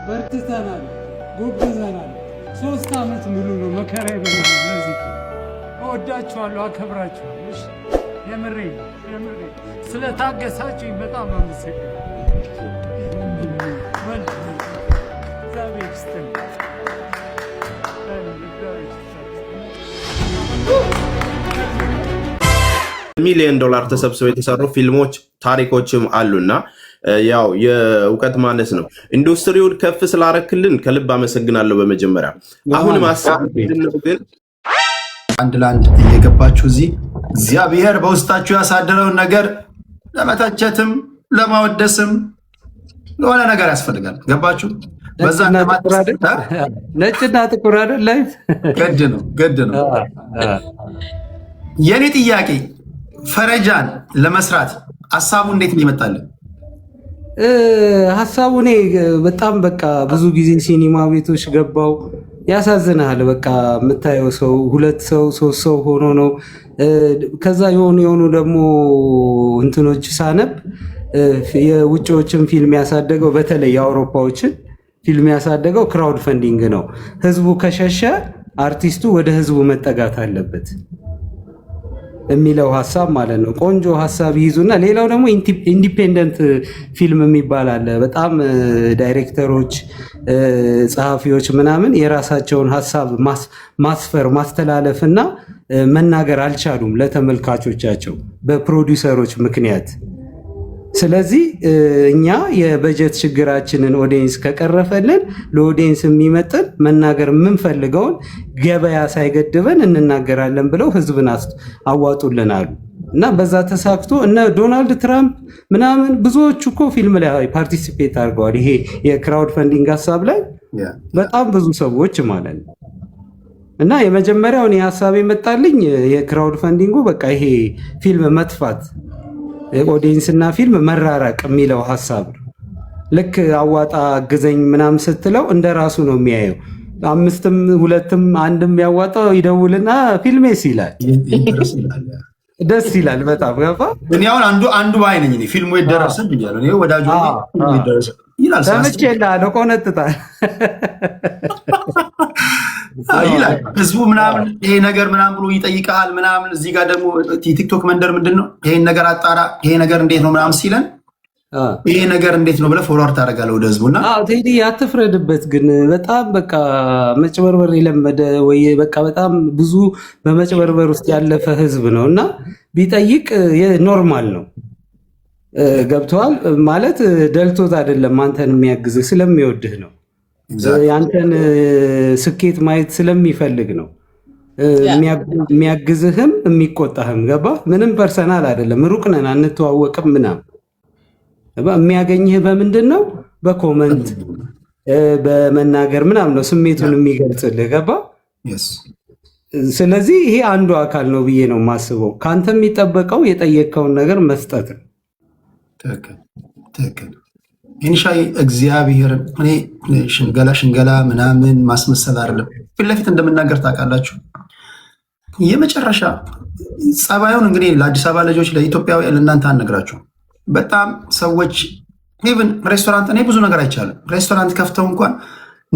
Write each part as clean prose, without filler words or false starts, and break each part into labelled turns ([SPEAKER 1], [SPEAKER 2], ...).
[SPEAKER 1] በርትተናል፣ ጎብዘናል። 3 ዓመት ሙሉ ነው መከራ ይበላል። ለዚህ እወዳችኋለሁ፣ አከብራችኋለሁ። እሺ የምሬ ስለታገሳችሁኝ በጣም አመሰግናለሁ።
[SPEAKER 2] $1 ሚሊዮን ተሰብስበው የተሰሩ ፊልሞች ታሪኮችም አሉና ያው የእውቀት ማነስ ነው። ኢንዱስትሪውን ከፍ ስላረክልን ከልብ አመሰግናለሁ። በመጀመሪያ አሁን ማሰብ ግን
[SPEAKER 3] አንድ ለአንድ እየገባችሁ እዚህ እግዚአብሔር በውስጣችሁ ያሳደረውን ነገር ለመተቸትም ለማወደስም ለሆነ ነገር ያስፈልጋል። ገባችሁ? በዛ
[SPEAKER 1] ነጭና ጥቁር አይደል? ላይፍ
[SPEAKER 3] ገድ ነው። የኔ ጥያቄ ፈረጃን ለመስራት ሐሳቡ እንዴት ነው ይመጣልን?
[SPEAKER 1] ሐሳቡ እኔ በጣም በቃ ብዙ ጊዜ ሲኒማ ቤቶች ገባው። ያሳዝናል። በቃ የምታየው ሰው 2 ሰው 3 ሰው ሆኖ ነው። ከዛ የሆኑ ደግሞ እንትኖች ሳነብ የውጭዎችን ፊልም ያሳደገው በተለይ የአውሮፓዎችን ፊልም ያሳደገው ክራውድ ፈንዲንግ ነው። ህዝቡ ከሸሸ አርቲስቱ ወደ ህዝቡ መጠጋት አለበት የሚለው ሐሳብ ማለት ነው። ቆንጆ ሐሳብ ይይዙና ሌላው ደግሞ ኢንዲፔንደንት ፊልም የሚባል አለ። በጣም ዳይሬክተሮች፣ ጸሐፊዎች ምናምን የራሳቸውን ሐሳብ ማስተላለፍና መናገር አልቻሉም ለተመልካቾቻቸው በፕሮዲውሰሮች ምክንያት። ስለዚህ እኛ የበጀት ችግራችንን ኦዲየንስ ከቀረፈልን ለኦዲየንስ የሚመጥን መናገር የምንፈልገውን ገበያ ሳይገድበን እንናገራለን ብለው ህዝብን አዋጡልን አሉ እና በዛ ተሳክቶ እነ ዶናልድ ትራምፕ ምናምን ብዙዎቹ እኮ ፊልም ላይ ፓርቲሲፔት አድርገዋል። ይሄ የክራውድ ፈንዲንግ ሀሳብ ላይ በጣም ብዙ ሰዎች ማለት ነው። እና የመጀመሪያውን ሀሳብ የመጣልኝ የክራውድ ፈንዲንጉ በቃ ይሄ ፊልም መጥፋት ኦዲየንስ እና ፊልም መራራቅ የሚለው ሐሳብ ነው። ልክ አዋጣ ግዘኝ ምናምን ስትለው እንደራሱ ነው የሚያየው። 5ም 2ም 1ም ያዋጣው ይደውልና ፊልሜስ ይላል። ደስ ይላል በጣም ገባ።
[SPEAKER 3] እኔ አሁን አንዱ ባይ ነኝ። ፊልሙ ይደረሰን ብያለሁ። እኔ ወዳጆ ይደረሰ ይላል።
[SPEAKER 1] ተመቸላ ቆነጥጣል
[SPEAKER 3] ይላል ህዝቡ ምናምን ይሄ ነገር ምናምን ብሎ ይጠይቃል ምናምን። እዚህ ጋር ደግሞ ቲክቶክ መንደር ምንድነው ይሄን ነገር አጣራ፣ ይሄ ነገር እንዴት ነው ምናምን ሲለን ይሄ ነገር እንዴት ነው ብለህ ፎርዋርድ ታደርጋለህ ወደ ህዝቡና።
[SPEAKER 1] ቴዲ አትፍረድበት ግን በጣም በቃ መጭበርበር የለመደ ወይ በቃ በጣም ብዙ በመጭበርበር ውስጥ ያለፈ ህዝብ ነው እና ቢጠይቅ ኖርማል ነው። ገብተዋል ማለት ደልቶት አይደለም፣ አንተን የሚያግዝህ ስለሚወድህ ነው። ያንተን ስኬት ማየት ስለሚፈልግ ነው የሚያግዝህም የሚቆጣህም። ገባ? ምንም ፐርሰናል አይደለም፣ ሩቅ ነን አንተዋወቅም ምናምን። የሚያገኝህ በምንድን ነው? በኮመንት በመናገር ምናምን ነው ስሜቱን የሚገልጽልህ። ገባ? ስለዚህ ይሄ አንዱ አካል ነው ብዬ ነው የማስበው። ከአንተ የሚጠበቀው የጠየቅከውን ነገር መስጠት ነው።
[SPEAKER 3] ትክክል ኢንሻይ እግዚአብሔር እኔ ሽንገላ ምናምን ማስመሰል አይደለም። ፊት ለፊት እንደምናገር ታውቃላችሁ። የመጨረሻ ጸባዩን እንግዲህ ለአዲስ አበባ ልጆች ለኢትዮጵያውያን ለእናንተ አልነግራችሁም። በጣም ሰዎች ኢቭን ሬስቶራንት እኔ ብዙ ነገር አይቻልም። ሬስቶራንት ከፍተው እንኳን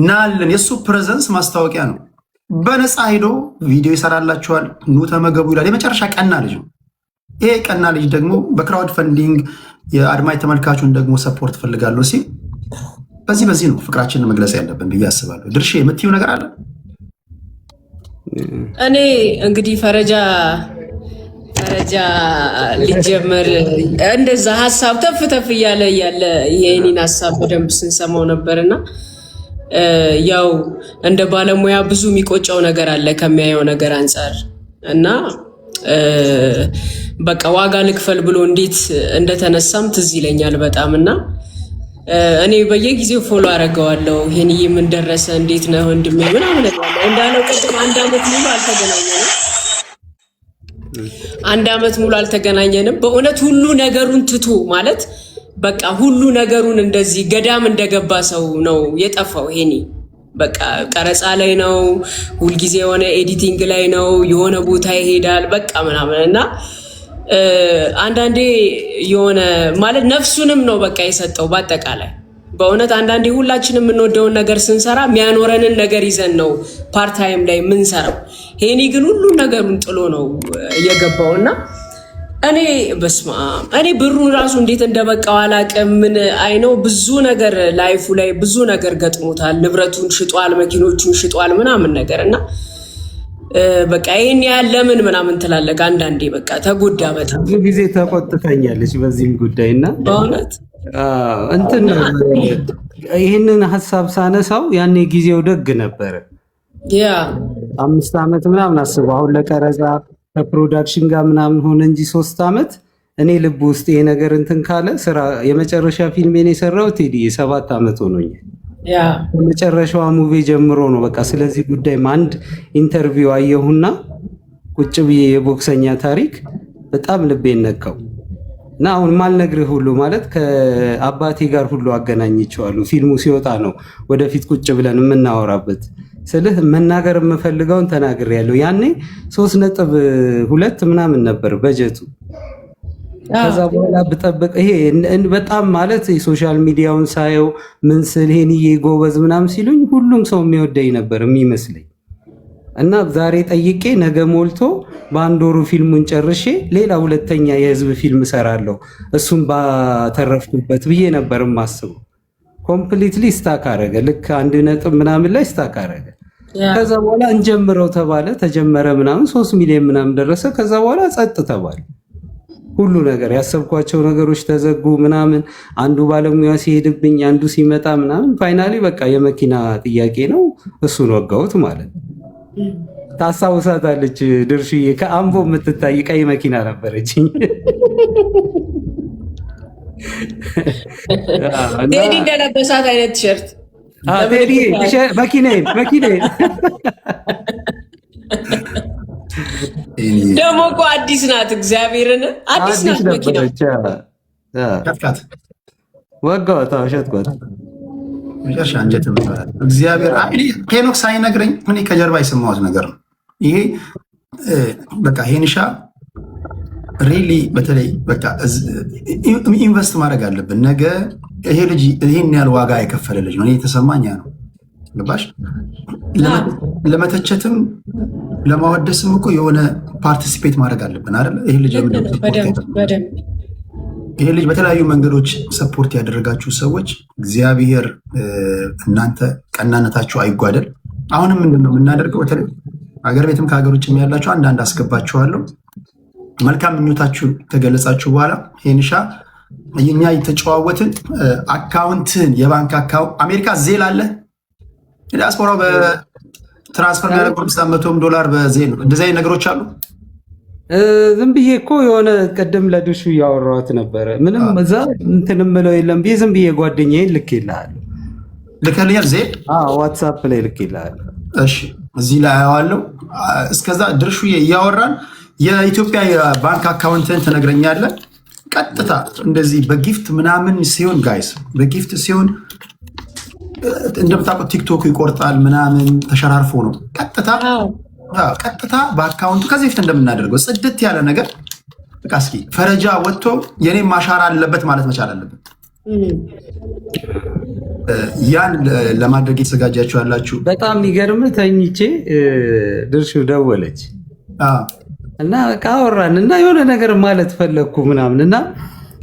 [SPEAKER 3] ናልን የእሱ ፕሬዘንስ ማስታወቂያ ነው። በነፃ ሄዶ ቪዲዮ ይሰራላችኋል፣ ኑ ተመገቡ ይላል። የመጨረሻ ቀና ልጅ ነው። ይሄ ቀና ልጅ ደግሞ በክራውድ ፈንዲንግ የአድማጭ ተመልካቹን ደግሞ ሰፖርት ፈልጋለሁ ሲል በዚህ ነው ፍቅራችንን መግለጽ ያለብን ብዬ አስባለሁ። ድርሼ የምትይው ነገር አለ?
[SPEAKER 4] እኔ እንግዲህ ፈረጃ ሊጀመር እንደዛ ሀሳብ ተፍ እያለ የኔን ሀሳብ በደንብ ስንሰማው ነበርና ያው እንደ ባለሙያ ብዙ የሚቆጨው ነገር አለ ከሚያየው ነገር አንጻር እና በቃ ዋጋ ልክፈል ብሎ እንዴት እንደተነሳም ትዝ ይለኛል በጣም እና እኔ በየጊዜው ፎሎ አደርገዋለሁ። ይሄንዬ ምን ደረሰ እንዴት ነው ወንድሜ ምናምን እንዳለው ቅድም 1 ዓመት ሙሉ አልተገናኘንም። 1 ዓመት ሙሉ አልተገናኘንም። በእውነት ሁሉ ነገሩን ትቶ ማለት በቃ ሁሉ ነገሩን እንደዚህ ገዳም እንደገባ ሰው ነው የጠፋው። ይሄኔ በቃ ቀረጻ ላይ ነው፣ ሁልጊዜ የሆነ ኤዲቲንግ ላይ ነው፣ የሆነ ቦታ ይሄዳል በቃ ምናምን እና አንዳንዴ የሆነ ማለት ነፍሱንም ነው በቃ የሰጠው በአጠቃላይ በእውነት አንዳንዴ ሁላችንም የምንወደውን ነገር ስንሰራ የሚያኖረንን ነገር ይዘን ነው ፓርታይም ላይ የምንሰራው። ሄኒ ግን ሁሉን ነገሩን ጥሎ ነው እየገባው እና እኔ በስማ እኔ ብሩን ራሱ እንዴት እንደበቃው አላውቅም። ምን አይነው ብዙ ነገር ላይፉ ላይ ብዙ ነገር ገጥሞታል። ንብረቱን ሽጧል፣ መኪኖቹን ሽጧል ምናምን ነገር እና በቃ ይሄን ያህል ለምን ምናምን ትላለህ አንዳንዴ። በቃ ተጎዳ በጣም
[SPEAKER 1] ብዙ ጊዜ ተቆጥተኛለች በዚህም ጉዳይና
[SPEAKER 4] በእውነት
[SPEAKER 1] እንትን ይህንን ሀሳብ ሳነሳው ያኔ ጊዜው ደግ ነበረ።
[SPEAKER 4] ያ
[SPEAKER 1] 5 ዓመት ምናምን አስበው አሁን ለቀረጻ ከፕሮዳክሽን ጋር ምናምን ሆነ እንጂ 3 ዓመት እኔ ልብ ውስጥ ይሄ ነገር እንትን ካለ ስራ የመጨረሻ ፊልሜን የሰራው ቴዲ 7 ዓመት ሆኖኛል። ከመጨረሻዋ ሙቪ ጀምሮ ነው በቃ ስለዚህ ጉዳይ አንድ ኢንተርቪው አየሁና ቁጭ ብዬ የቦክሰኛ ታሪክ በጣም ልቤን ነካው እና አሁን ማልነግርህ ሁሉ ማለት ከአባቴ ጋር ሁሉ አገናኝቼዋለሁ። ፊልሙ ሲወጣ ነው ወደፊት ቁጭ ብለን የምናወራበት። ስልህ መናገር የምፈልገውን ተናግሬያለሁ። ያኔ 3.2 ምናምን ነበር በጀቱ። ከዛ በኋላ ብጠብቅ ይሄ በጣም ማለት የሶሻል ሚዲያውን ሳየው ምን ስል ሄኒዬ ጎበዝ ምናምን ሲሉኝ ሁሉም ሰው የሚወደኝ ነበር የሚመስለኝ እና ዛሬ ጠይቄ ነገ ሞልቶ በአንድ ወሩ ፊልሙን ጨርሼ ሌላ ሁለተኛ የህዝብ ፊልም እሰራለሁ እሱም ባተረፍኩበት ብዬ ነበር የማስበው። ኮምፕሊትሊ ስታክ አረገ። ልክ 1 ነጥብ ምናምን ላይ ስታክ አረገ። ከዛ በኋላ እንጀምረው ተባለ፣ ተጀመረ ምናምን 3 ሚሊዮን ምናምን ደረሰ። ከዛ በኋላ ጸጥ ተባለ። ሁሉ ነገር ያሰብኳቸው ነገሮች ተዘጉ ምናምን። አንዱ ባለሙያ ሲሄድብኝ አንዱ ሲመጣ ምናምን ፋይናሊ በቃ የመኪና ጥያቄ ነው እሱን ወጋሁት ማለት ነው። ታስታውሳታለች ድርሽዬ ከአምቦ የምትታይ ቀይ መኪና ነበረችኝ።
[SPEAKER 4] ቴዲ እንደለበሳት አይነት ቲሸርት
[SPEAKER 1] ቴዲ መኪናዬ
[SPEAKER 4] ደግሞ እኮ አዲስ ናት። እግዚአብሔርን አዲስ ናት መኪና።
[SPEAKER 1] ወጋኋት፣ ሸጥኳት።
[SPEAKER 3] መጨረሻ አንጀት ይባላል። እግዚአብሔር ሄኖክ ሳይነግረኝ እኔ ከጀርባ የሰማሁት ነገር ነው ይሄ። በቃ ሄንሻ ሪሊ በተለይ በቃ ኢንቨስት ማድረግ አለብን። ነገ ይሄ ልጅ ይሄን ያህል ዋጋ የከፈለ ልጅ ነው። እኔ የተሰማኝ ነው። ገባሽ? ለመተቸትም ለማወደስም እኮ የሆነ ፓርቲሲፔት ማድረግ አለብን አይደል? ይሄ ልጅ በተለያዩ መንገዶች ሰፖርት ያደረጋችሁ ሰዎች እግዚአብሔር እናንተ ቀናነታችሁ አይጓደል። አሁንም ምንድነው የምናደርገው? በተለይ ሀገር ቤትም ከሀገር ውጭም ያላችሁ አንዳንድ አስገባችኋለሁ። መልካም ምኞታችሁ ከገለጻችሁ በኋላ ሄንሻ እኛ የተጨዋወትን አካውንትን የባንክ አካውንት አሜሪካ ዜል አለ ዲያስፖራው በትራንስፈር የሚያደርጉ $500 በዜል ነው። እንደዚህ አይነት ነገሮች አሉ።
[SPEAKER 1] ዝም ብዬ እኮ የሆነ ቅድም ለድሹ እያወራሁት ነበረ። ምንም እዛ እንትን የምለው የለም ብዬ ዝም ብዬ ጓደኛዬን ልኬልሃለሁ።
[SPEAKER 3] ልከልኛል ዜል
[SPEAKER 1] ዋትሳፕ ላይ ልኬልሃለሁ።
[SPEAKER 3] እሺ እዚህ ላይ አየዋለሁ። እስከዛ ድርሹ እያወራን የኢትዮጵያ የባንክ አካውንትን ትነግረኛለህ። ቀጥታ እንደዚህ በጊፍት ምናምን ሲሆን ጋይስ በጊፍት ሲሆን እንደምታውቁት ቲክቶክ ይቆርጣል ምናምን ተሸራርፎ ነው። ቀጥታ በአካውንቱ ከዚህ በፊት እንደምናደርገው ጽድት ያለ ነገር በቃ እስኪ ፈረጃ ወጥቶ የኔም ማሻራ አለበት ማለት መቻል አለበት። ያን ለማድረግ የተዘጋጃችሁ ያላችሁ
[SPEAKER 1] በጣም የሚገርም ተኝቼ ድርሹ ደወለች እና ካወራን እና የሆነ ነገር ማለት ፈለግኩ ምናምን እና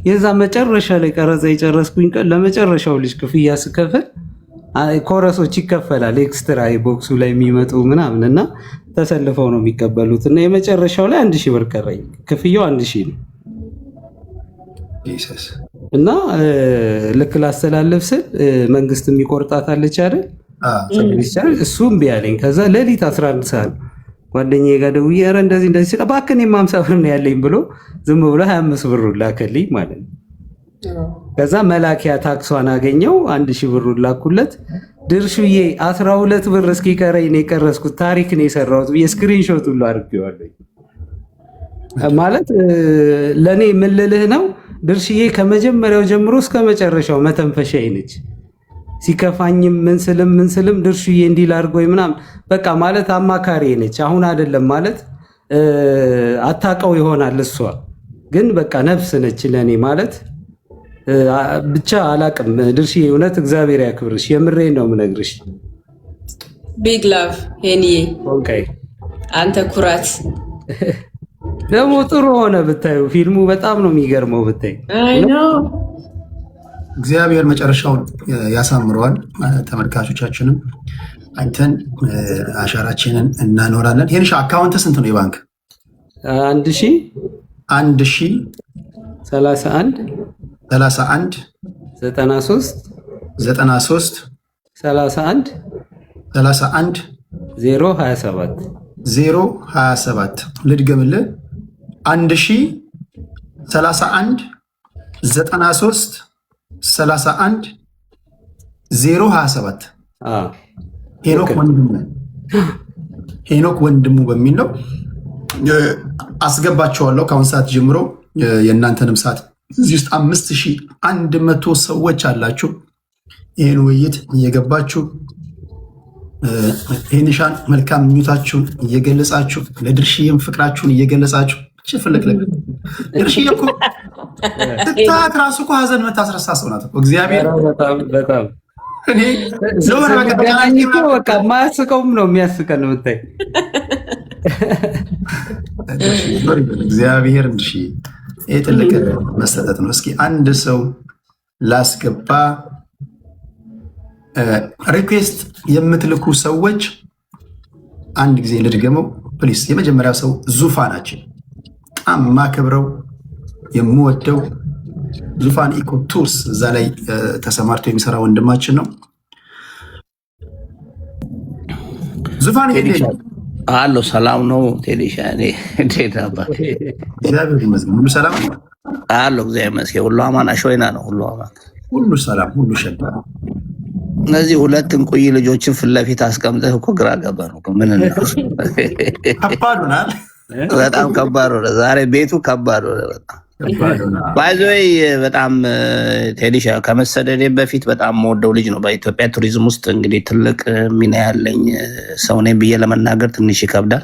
[SPEAKER 1] የዛ መጨረሻ ላይ ቀረጻ የጨረስኩኝ ቀን ለመጨረሻው ልጅ ክፍያ ስከፍል ኮረሶች ይከፈላል ኤክስትራ ቦክሱ ላይ የሚመጡ ምናምን እና ተሰልፈው ነው የሚቀበሉት እና የመጨረሻው ላይ 1000 ብር ቀረኝ። ክፍያው 1000 ነው እና ልክ ላስተላለፍ ስል መንግስት የሚቆርጣታለች አይደል? እሱ እምቢ አለኝ። ከዛ ሌሊት 11 ሰዓት ጓደኛዬ ጋር ደውዬ ኧረ እንደዚህ ሲል እባክህ እኔም 50 ብር ነው ያለኝ ብሎ ዝም ብሎ 25 ብር ላከልኝ ማለት ነው። ከዛ መላኪያ ታክሷን አገኘው 1000 ብር ላኩለት። ድርሹዬ 12 ብር እስኪቀረኝ ነው የቀረስኩት ታሪክ ነው የሰራሁት ብዬ ስክሪንሾት ሁሉ አድርጌዋለሁ። ማለት ለእኔ ምን ልልህ ነው ድርሽዬ ከመጀመሪያው ጀምሮ እስከ መጨረሻው መተንፈሻዬ ነች። ሲከፋኝም ምን ስልም ድርሽዬ እንዲል አድርጎኝ ምናምን በቃ ማለት አማካሪ ነች። አሁን አይደለም ማለት አታውቀው ይሆናል እሷ ግን በቃ ነፍስ ነች ለእኔ ማለት ብቻ አላቅም ድርሽዬ፣ እውነት እግዚአብሔር ያክብርሽ። የምሬን ነው የምነግርሽ።
[SPEAKER 4] ቢግ ላቭ ሄኒዬ፣ አንተ ኩራት።
[SPEAKER 1] ደግሞ ጥሩ ሆነ ብታዩ፣ ፊልሙ በጣም ነው የሚገርመው ብታይ።
[SPEAKER 3] እግዚአብሔር መጨረሻውን ያሳምረዋል። ተመልካቾቻችንም አይተን አሻራችንን እናኖራለን። ይህንሽ አካውንት ስንት ነው የባንክ?
[SPEAKER 1] 1031
[SPEAKER 3] 31
[SPEAKER 1] 93
[SPEAKER 3] 31
[SPEAKER 1] 027
[SPEAKER 3] ልድገምልህ 1031 93 31 027 ሄኖክ ወንድሙ በሚል ነው። አስገባቸዋለሁ ከአሁን ሰዓት ጀምሮ። የእናንተንም ሰዓት እዚህ ውስጥ 5100 ሰዎች አላችሁ። ይህን ውይይት እየገባችሁ ሄኒሻን መልካም ምኞታችሁን እየገለጻችሁ ለድርሽዬም ፍቅራችሁን እየገለጻችሁ ፍለቅለቅ ድርሽዬ እኮ ትታት ራሱ እኮ ሀዘን የምታስረሳ ሰው ናት። እግዚአብሔር
[SPEAKER 1] በጣም በቃ ማያስቀውም ነው የሚያስቀን የምታይ
[SPEAKER 3] እግዚአብሔር ድርሽዬ ይህ ትልቅ መሰጠት ነው። እስኪ አንድ ሰው ላስገባ። ሪኩዌስት የምትልኩ ሰዎች አንድ ጊዜ ልድገመው ፕሊስ። የመጀመሪያው ሰው ዙፋናችን በጣም ማከብረው የምወደው ዙፋን ኢኮ ቱርስ እዛ ላይ ተሰማርቶ የሚሰራ ወንድማችን ነው። ዙፋን
[SPEAKER 5] አሎ፣ ሰላም ነው ቴዲሻ? እንዴት ነበር?
[SPEAKER 3] እግዚአብሔር ይመስገን ሁሉ ሰላም
[SPEAKER 5] አሎ፣ እግዚአብሔር ይመስገን ሁሉ አማን። አሾይና ነው ሁሉ አማን፣
[SPEAKER 3] ሁሉ ሰላም፣ ሁሉ ሸጋ።
[SPEAKER 5] እነዚህ ሁለት እንቁይ ልጆችን ፊት ለፊት አስቀምጠህ እኮ ግራ ገባ ነው። ምን
[SPEAKER 3] ከባድ ሆናል።
[SPEAKER 5] በጣም ከባድ ሆነ ዛሬ፣ ቤቱ ከባድ ሆነ በጣም ባይዘይ። በጣም ቴዲሻ ከመሰደዴ በፊት በጣም የምወደው ልጅ ነው። በኢትዮጵያ ቱሪዝም ውስጥ እንግዲህ ትልቅ ሚና ያለኝ ሰው ነኝ ብዬ ለመናገር ትንሽ ይከብዳል።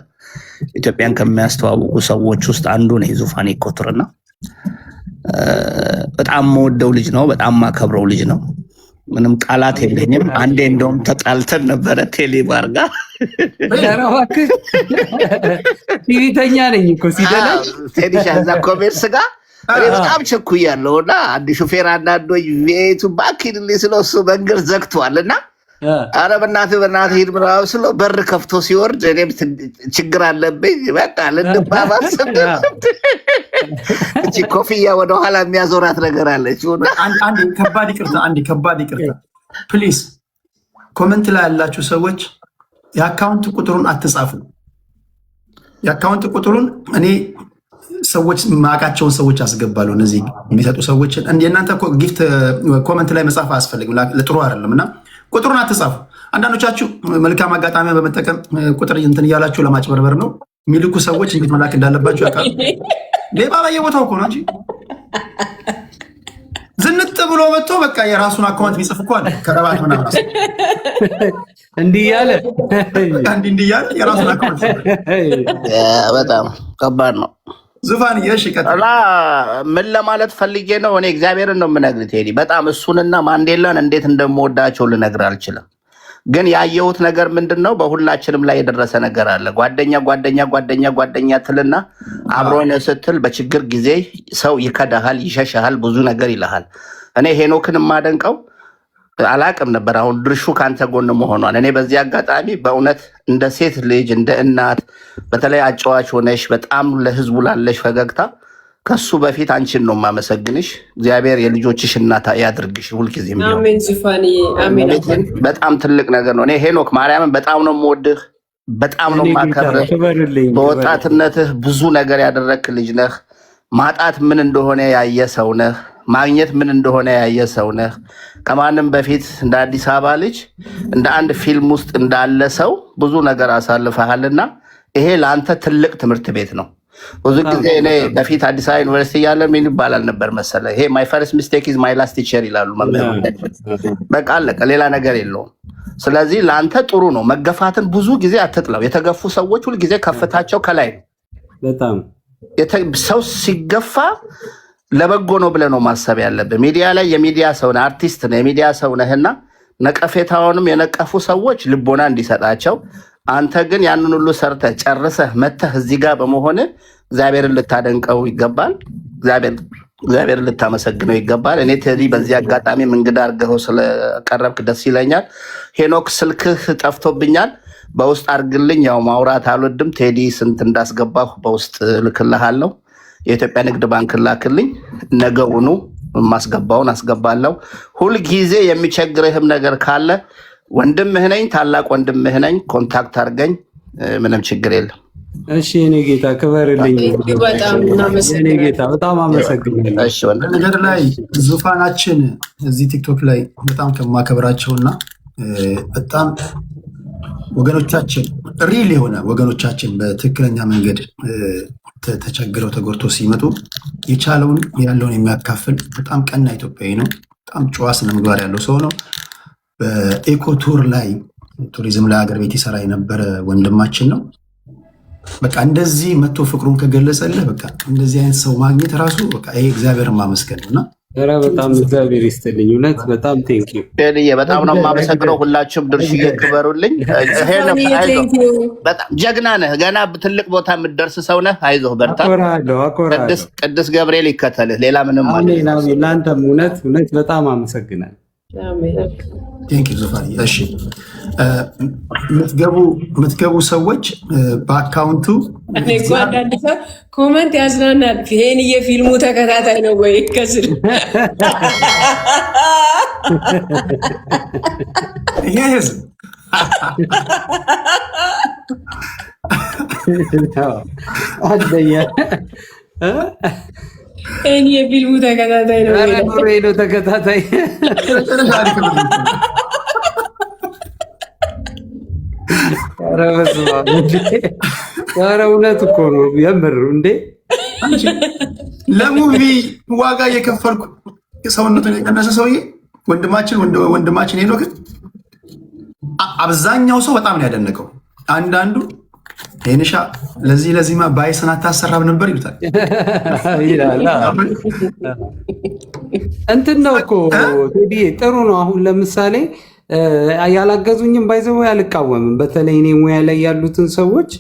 [SPEAKER 5] ኢትዮጵያን ከሚያስተዋውቁ ሰዎች ውስጥ አንዱ ነኝ ዙፋን ኢኮ ቱር እና በጣም የምወደው ልጅ ነው። በጣም የማከብረው ልጅ ነው። ምንም ቃላት የለኝም። አንዴ እንደውም ተጣልተን ነበረ ቴሌባር ጋር።
[SPEAKER 1] ሲቪተኛ ነኝ እኮ ሲደላኝ
[SPEAKER 5] ቴዲሻ እዛ ኮሜርስ ጋር እኔ በጣም ቸኩያለሁ እና አንድ ሹፌር አንዳንዶች ቤቱ ባኪድልኝ ስለው እሱ መንገድ ዘግቷል እና አረ በእናትህ ሂድ ምናምን ስለው በር ከፍቶ ሲወርድ እኔም ችግር አለብኝ በቃ ልንባባል ስንል እቺ ኮፍያ ወደኋላ የሚያዞራት ነገር አለች።
[SPEAKER 3] አንድ ከባድ ይቅርታ ፕሊዝ። ኮመንት ላይ ያላችሁ ሰዎች የአካውንት ቁጥሩን አትጻፉ። የአካውንት ቁጥሩን እኔ ሰዎች ማቃቸውን ሰዎች አስገባለሁ። እነዚህ የሚሰጡ ሰዎችን የእናንተ ጊፍት ኮመንት ላይ መጻፍ አያስፈልግም፣ ለጥሩ አይደለም እና ቁጥሩን አትጻፉ። አንዳንዶቻችሁ መልካም አጋጣሚ በመጠቀም ቁጥር እንትን እያላችሁ ለማጭበርበር ነው የሚልኩ ሰዎች እንዴት መላክ እንዳለባችሁ ያውቃሉ። ሌባ በየቦታው እኮ ነው እንጂ ዝንጥ ብሎ መጥቶ በቃ የራሱን አካውንት የሚጽፍ እኮ አለ። ከረባት ምናምን
[SPEAKER 1] እንዲህ እያለ
[SPEAKER 3] የራሱን አካውንት
[SPEAKER 5] በጣም ከባድ ነው።
[SPEAKER 3] ዙፋን
[SPEAKER 5] እና ምን ለማለት ፈልጌ ነው፣ እኔ እግዚአብሔርን ነው የምነግርህ ቴዲ፣ በጣም እሱንና ማንዴላን እንዴት እንደምወዳቸው ልነግር አልችልም። ግን ያየሁት ነገር ምንድን ነው፣ በሁላችንም ላይ የደረሰ ነገር አለ። ጓደኛ ትልና አብሮነ ስትል በችግር ጊዜ ሰው ይከዳሃል፣ ይሸሻሃል፣ ብዙ ነገር ይልሃል። እኔ ሄኖክን የማደንቀው አላቅም ነበር አሁን ድርሹ ካንተ ጎን መሆኗን። እኔ በዚህ አጋጣሚ በእውነት እንደ ሴት ልጅ እንደ እናት በተለይ አጫዋች ሆነሽ በጣም ለህዝቡ ላለሽ ፈገግታ ከሱ በፊት አንቺን ነው የማመሰግንሽ። እግዚአብሔር የልጆችሽ እናት ያድርግሽ ሁልጊዜ። በጣም ትልቅ ነገር ነው። እኔ ሄኖክ ማርያምን በጣም ነው የምወድህ፣ በጣም ነው የማከብርህ። በወጣትነትህ ብዙ ነገር ያደረግክ ልጅ ነህ። ማጣት ምን እንደሆነ ያየ ሰው ነህ። ማግኘት ምን እንደሆነ ያየ ሰው ነህ። ከማንም በፊት እንደ አዲስ አበባ ልጅ እንደ አንድ ፊልም ውስጥ እንዳለ ሰው ብዙ ነገር አሳልፈሃልና ይሄ ለአንተ ትልቅ ትምህርት ቤት ነው። ብዙ ጊዜ እኔ በፊት አዲስ አበባ ዩኒቨርሲቲ እያለ ምን ይባላል ነበር መሰለ፣ ይሄ ማይ ፈርስት ሚስቴክ ኢዝ ማይ ላስት ቲቸር ይላሉ መምህራን። በቃ አለቀ፣ ሌላ ነገር የለውም። ስለዚህ ለአንተ ጥሩ ነው። መገፋትን ብዙ ጊዜ አትጥለው። የተገፉ ሰዎች ሁልጊዜ ከፍታቸው ከላይ ነው።
[SPEAKER 1] በጣም
[SPEAKER 5] ሰው ሲገፋ ለበጎ ነው ብለህ ነው ማሰብ ያለብህ። ሚዲያ ላይ የሚዲያ ሰው ነህ፣ አርቲስት ነህ፣ የሚዲያ ሰው ነህና ነቀፌታውንም የነቀፉ ሰዎች ልቦና እንዲሰጣቸው፣ አንተ ግን ያንን ሁሉ ሰርተህ ጨርሰህ መተህ እዚህ ጋር በመሆን እግዚአብሔርን ልታደንቀው ይገባል። እግዚአብሔርን ልታመሰግነው ይገባል። እኔ ቴዲ በዚህ አጋጣሚ እንግዳ አድርገው ስለቀረብክ ደስ ይለኛል። ሄኖክ ስልክህ ጠፍቶብኛል፣ በውስጥ አድርግልኝ። ያው ማውራት አልወድም። ቴዲ ስንት እንዳስገባሁ በውስጥ ልክልሃለሁ። የኢትዮጵያ ንግድ ባንክ ላክልኝ። ነገውኑ ማስገባውን አስገባለሁ። ሁልጊዜ የሚቸግርህም ነገር ካለ ወንድምህ ነኝ፣ ታላቅ ወንድምህ ነኝ። ኮንታክት አድርገኝ፣ ምንም ችግር የለም።
[SPEAKER 1] እሺ የኔ ጌታ ክበርልኝ።
[SPEAKER 4] በጣም
[SPEAKER 1] የኔ ጌታ በጣም አመሰግናለሁ።
[SPEAKER 5] እሺ ወንድም
[SPEAKER 3] ነገር ላይ ዙፋናችን እዚህ ቲክቶክ ላይ በጣም ከማከብራቸውና በጣም ወገኖቻችን ሪል የሆነ ወገኖቻችን በትክክለኛ መንገድ ተቸግረው ተጎድቶ ሲመጡ የቻለውን ያለውን የሚያካፍል በጣም ቀና ኢትዮጵያዊ ነው። በጣም ጨዋ ስነ ምግባር ያለው ሰው ነው። በኤኮ ቱር ላይ ቱሪዝም ላይ ሀገር ቤት ይሰራ የነበረ ወንድማችን ነው። በቃ እንደዚህ መጥቶ ፍቅሩን ከገለጸልህ በቃ እንደዚህ አይነት ሰው ማግኘት ራሱ በቃ ይሄ እግዚአብሔርን ማመስገን ነውና
[SPEAKER 1] ኧረ በጣም እግዚአብሔር ይስጥልኝ። እውነት በጣም ቴንኪው
[SPEAKER 5] ቴዲዬ፣ በጣም ነው የማመሰግነው። ሁላችሁም ድርሽዬ ክበሩልኝ። በጣም ጀግና ነህ። ገና ትልቅ ቦታ የምትደርስ ሰው ነህ። አይዞህ በርታ።
[SPEAKER 1] አኮራለሁ።
[SPEAKER 5] ቅዱስ ገብርኤል ይከተልህ። ሌላ ምንም
[SPEAKER 1] አሜን አሜን። ለአንተም እውነት በጣም አመሰግናለሁ።
[SPEAKER 3] ቴንክ ዙፋን። እሺ የምትገቡ ሰዎች በአካውንቱ
[SPEAKER 4] እኔ እኮ አንዳንድ ሰው ኮመንት ያዝናናል። ይሄን የፊልሙ ተከታታይ ነው ወይ ከስር
[SPEAKER 3] ይሄ ህዝብ
[SPEAKER 4] ይሄን የፊልሙ ተከታታይ ነው ወይ
[SPEAKER 1] ነው ተከታታይ ኧረ እውነት እኮ ነው የምር እንዴ።
[SPEAKER 3] ለሙቪ ዋጋ እየከፈልኩ ሰውነቱን የቀነሰ ሰውዬ ወንድማችን ሄኖክ አብዛኛው ሰው በጣም ነው ያደነቀው። አንዳንዱ ሄንሻ ለዚህማ ባይሰን አታሰራም ነበር ይሉታል።
[SPEAKER 1] እንትን ነው እኮ ጥሩ ነው። አሁን ለምሳሌ ያላገዙኝም ባይዘው አልቃወምም። በተለይ እኔ ሙያ ላይ ያሉትን ሰዎች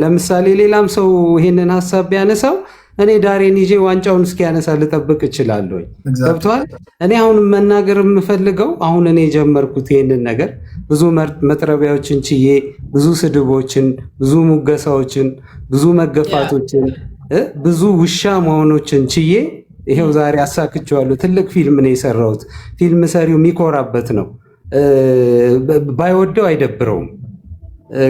[SPEAKER 1] ለምሳሌ ሌላም ሰው ይሄንን ሀሳብ ቢያነሳው እኔ ዳሬን ይዤ ዋንጫውን እስኪያነሳ ልጠብቅ እችላለሁ። ገብቶሃል? እኔ አሁን መናገር የምፈልገው አሁን እኔ የጀመርኩት ይሄንን ነገር ብዙ መጥረቢያዎችን ችዬ ብዙ ስድቦችን፣ ብዙ ሙገሳዎችን፣ ብዙ መገፋቶችን፣ ብዙ ውሻ መሆኖችን ችዬ ይሄው ዛሬ አሳክቼዋለሁ። ትልቅ ፊልም ነው የሰራሁት። ፊልም ሰሪው የሚኮራበት ነው። ባይወደው አይደብረውም።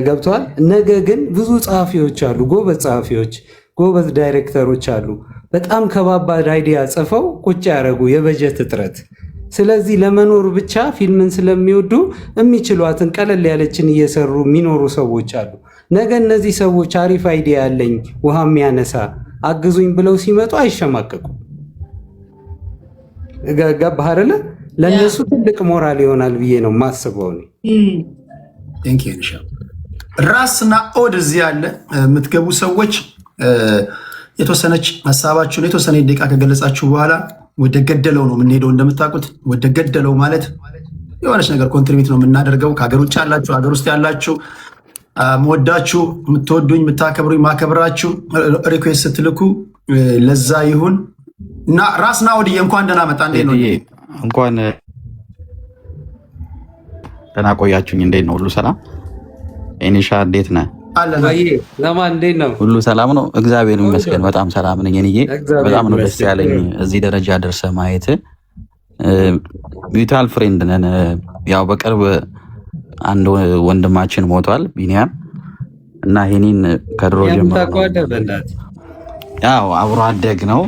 [SPEAKER 1] ገብቷል። ነገ ግን ብዙ ጸሐፊዎች አሉ፣ ጎበዝ ጸሐፊዎች፣ ጎበዝ ዳይሬክተሮች አሉ። በጣም ከባባድ አይዲያ ጽፈው ቁጭ ያደረጉ የበጀት እጥረት። ስለዚህ ለመኖር ብቻ ፊልምን ስለሚወዱ የሚችሏትን ቀለል ያለችን እየሰሩ የሚኖሩ ሰዎች አሉ። ነገ እነዚህ ሰዎች አሪፍ አይዲያ ያለኝ ውሃ የሚያነሳ አግዙኝ ብለው ሲመጡ አይሸማቀቁም። ገባህ አይደለ? ለእነሱ ትልቅ ሞራል ይሆናል ብዬ ነው ማስበው።
[SPEAKER 3] ራስና ኦድ እዚህ ያለ የምትገቡ ሰዎች የተወሰነች ሀሳባችሁን የተወሰነ ደቂቃ ከገለጻችሁ በኋላ ወደ ገደለው ነው የምንሄደው። እንደምታውቁት ወደ ገደለው ማለት የሆነች ነገር ኮንትሪቢዩት ነው የምናደርገው። ከሀገር ውጭ ያላችሁ፣ ሀገር ውስጥ ያላችሁ መወዳችሁ፣ የምትወዱኝ፣ የምታከብሩኝ፣ ማከብራችሁ ሪኩዌስት ስትልኩ ለዛ ይሁን እና ራስና ኦድዬ እንኳን ደህና መጣ። እንዴት ነው?
[SPEAKER 6] እንኳን ደህና ቆያችሁኝ። እንዴት ነው? ሁሉ ሰላም? ኤኒሻ እንዴት ነህ?
[SPEAKER 1] ለማን እንዴት ነው?
[SPEAKER 6] ሁሉ ሰላም ነው? እግዚአብሔር ይመስገን በጣም ሰላም ነኝ። እኔ በጣም ነው ደስ ያለኝ እዚህ ደረጃ ደርሰህ ማየት። ሚውቹዋል ፍሬንድ ነን። ያው በቅርብ አንድ ወንድማችን ሞቷል፣ ቢኒያም እና ይሄንን ከድሮ ጀምሮ ያው አብሮ አደግ ነው።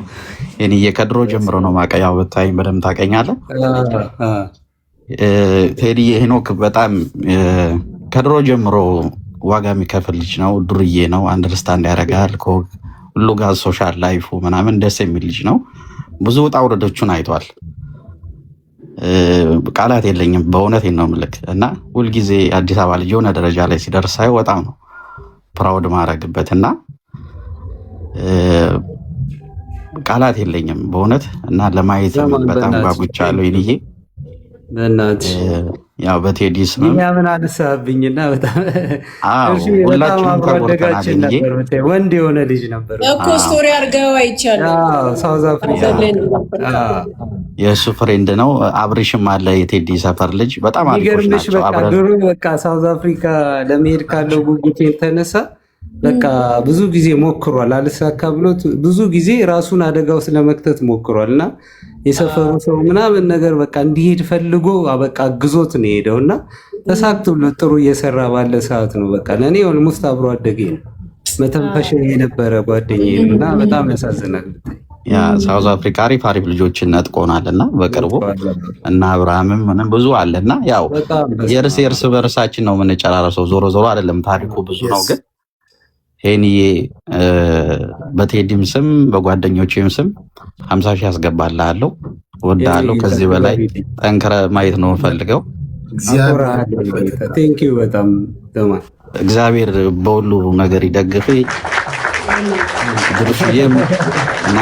[SPEAKER 6] ይሄን ከድሮ ጀምሮ ነው ማቀ ያው ብታይ በደምብ ታውቀኛለህ። ቴዲ ሄኖክ በጣም ከድሮ ጀምሮ ዋጋ የሚከፍል ልጅ ነው። ዱርዬ ነው። አንደርስታንድ ያደርጋል። ሁሉ ጋር ሶሻል ላይፉ ምናምን ደስ የሚል ልጅ ነው። ብዙ ውጣ ውረዶቹን አይቷል። ቃላት የለኝም። በእውነት ነው የምልክ እና ሁልጊዜ አዲስ አበባ ልጅ የሆነ ደረጃ ላይ ሲደርስ ሳይ በጣም ነው ፕራውድ ማድረግበት እና ቃላት የለኝም በእውነት እና ለማየት በጣም ጓጉቻለሁ። ይንዬ
[SPEAKER 1] በእናትህ
[SPEAKER 6] ያው በቴዲ ስም
[SPEAKER 1] ምን አነሳብኝና በጣም
[SPEAKER 6] ሁላችንም ተጎድተናል። ይንዬ
[SPEAKER 1] ወንድ የሆነ ልጅ ነበር
[SPEAKER 4] እኮ ስቶሪ አድርገው አይቻለሁ።
[SPEAKER 1] ሳውዝ አፍሪካ
[SPEAKER 6] የእሱ ፍሬንድ ነው። አብሪሽም አለ የቴዲ ሰፈር ልጅ በጣም አሪፎች ናቸው።
[SPEAKER 1] ድሮ በቃ ሳውዝ አፍሪካ ለመሄድ ካለው ጉጉት የተነሳ በቃ ብዙ ጊዜ ሞክሯል፣ አልሳካ ብሎት ብዙ ጊዜ ራሱን አደጋ ውስጥ ለመክተት ሞክሯል። እና የሰፈሩ ሰው ምናምን ነገር በቃ እንዲሄድ ፈልጎ በቃ አግዞት ነው የሄደው እና ተሳክቶለት ጥሩ እየሰራ ባለ ሰዓት ነው። በቃ ለእኔ ኦልሞስት አብሮ አደጌ ነው፣ መተንፈሻ የነበረ ጓደኛዬ ነው እና በጣም ያሳዝናል።
[SPEAKER 6] ያ ሳውዝ አፍሪካ አሪፍ ልጆችን ነጥቆናል እና በቅርቡ እና አብርሃምም ምንም ብዙ አለ እና ያው የእርስ በርሳችን ነው የምንጨራረሰው። ዞሮ ዞሮ አይደለም ታሪኩ ብዙ ነው ግን ሄኒዬ በቴዲም ስም በጓደኞቼም ስም 50 ሺህ ያስገባልሃለሁ። ወዳለሁ ከዚህ በላይ ጠንክረ ማየት ነው ፈልገው።
[SPEAKER 1] በጣም
[SPEAKER 6] እግዚአብሔር በሁሉ ነገር ይደግፍ። ድርሽዬም እና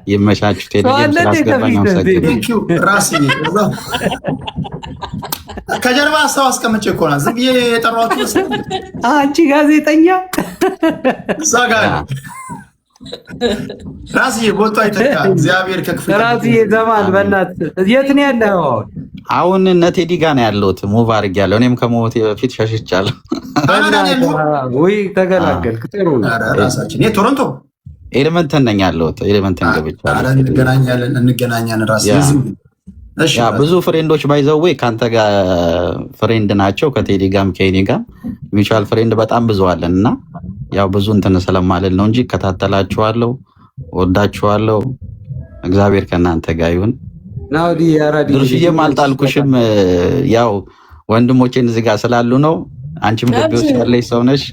[SPEAKER 6] ይመቻችሁ። ቴዲም ስላስገባኝ
[SPEAKER 3] ከጀርባ ሰው አስቀምጬ እኮ ነው ዝም ብዬ የጠራኋችሁ።
[SPEAKER 1] አንቺ ጋዜጠኛ
[SPEAKER 3] እዛ ጋር ራስዬ ቦቷ ይተካ። እግዚአብሔር ከክፍል
[SPEAKER 1] ራስዬ ዘማን በእናትህ የት ነው ያለው?
[SPEAKER 6] አሁን እነ ቴዲ ጋር ነው ያለሁት። ሙቭ አድርጌያለሁ። እኔም ከሞቴ በፊት ሸሽቻለሁ።
[SPEAKER 1] ወይ ተገላገልክ። ጥሩ ነው።
[SPEAKER 3] ራሳችን የቶሮንቶ
[SPEAKER 6] ኤሌመንተን ነኝ ያለሁት። ኤሌመንተን ገብቻለሁ።
[SPEAKER 3] እንገናኛለን ራስዬ
[SPEAKER 6] ያ ብዙ ፍሬንዶች ባይዘዌ ከአንተ ጋር ፍሬንድ ናቸው። ከቴዲ ጋርም ከኔ ጋር ሚውቹዋል ፍሬንድ በጣም ብዙ አለን እና ያው ብዙ እንትን ስለማልል ነው እንጂ እከታተላችኋለሁ፣ ወዳችኋለሁ። እግዚአብሔር ከእናንተ ጋር ይሁን። ድርሽዬም አልጣልኩሽም። ያው ወንድሞቼን እዚህ ጋር ስላሉ ነው። አንቺም ልቤ ውስጥ ያለሽ ሰው ነሽ።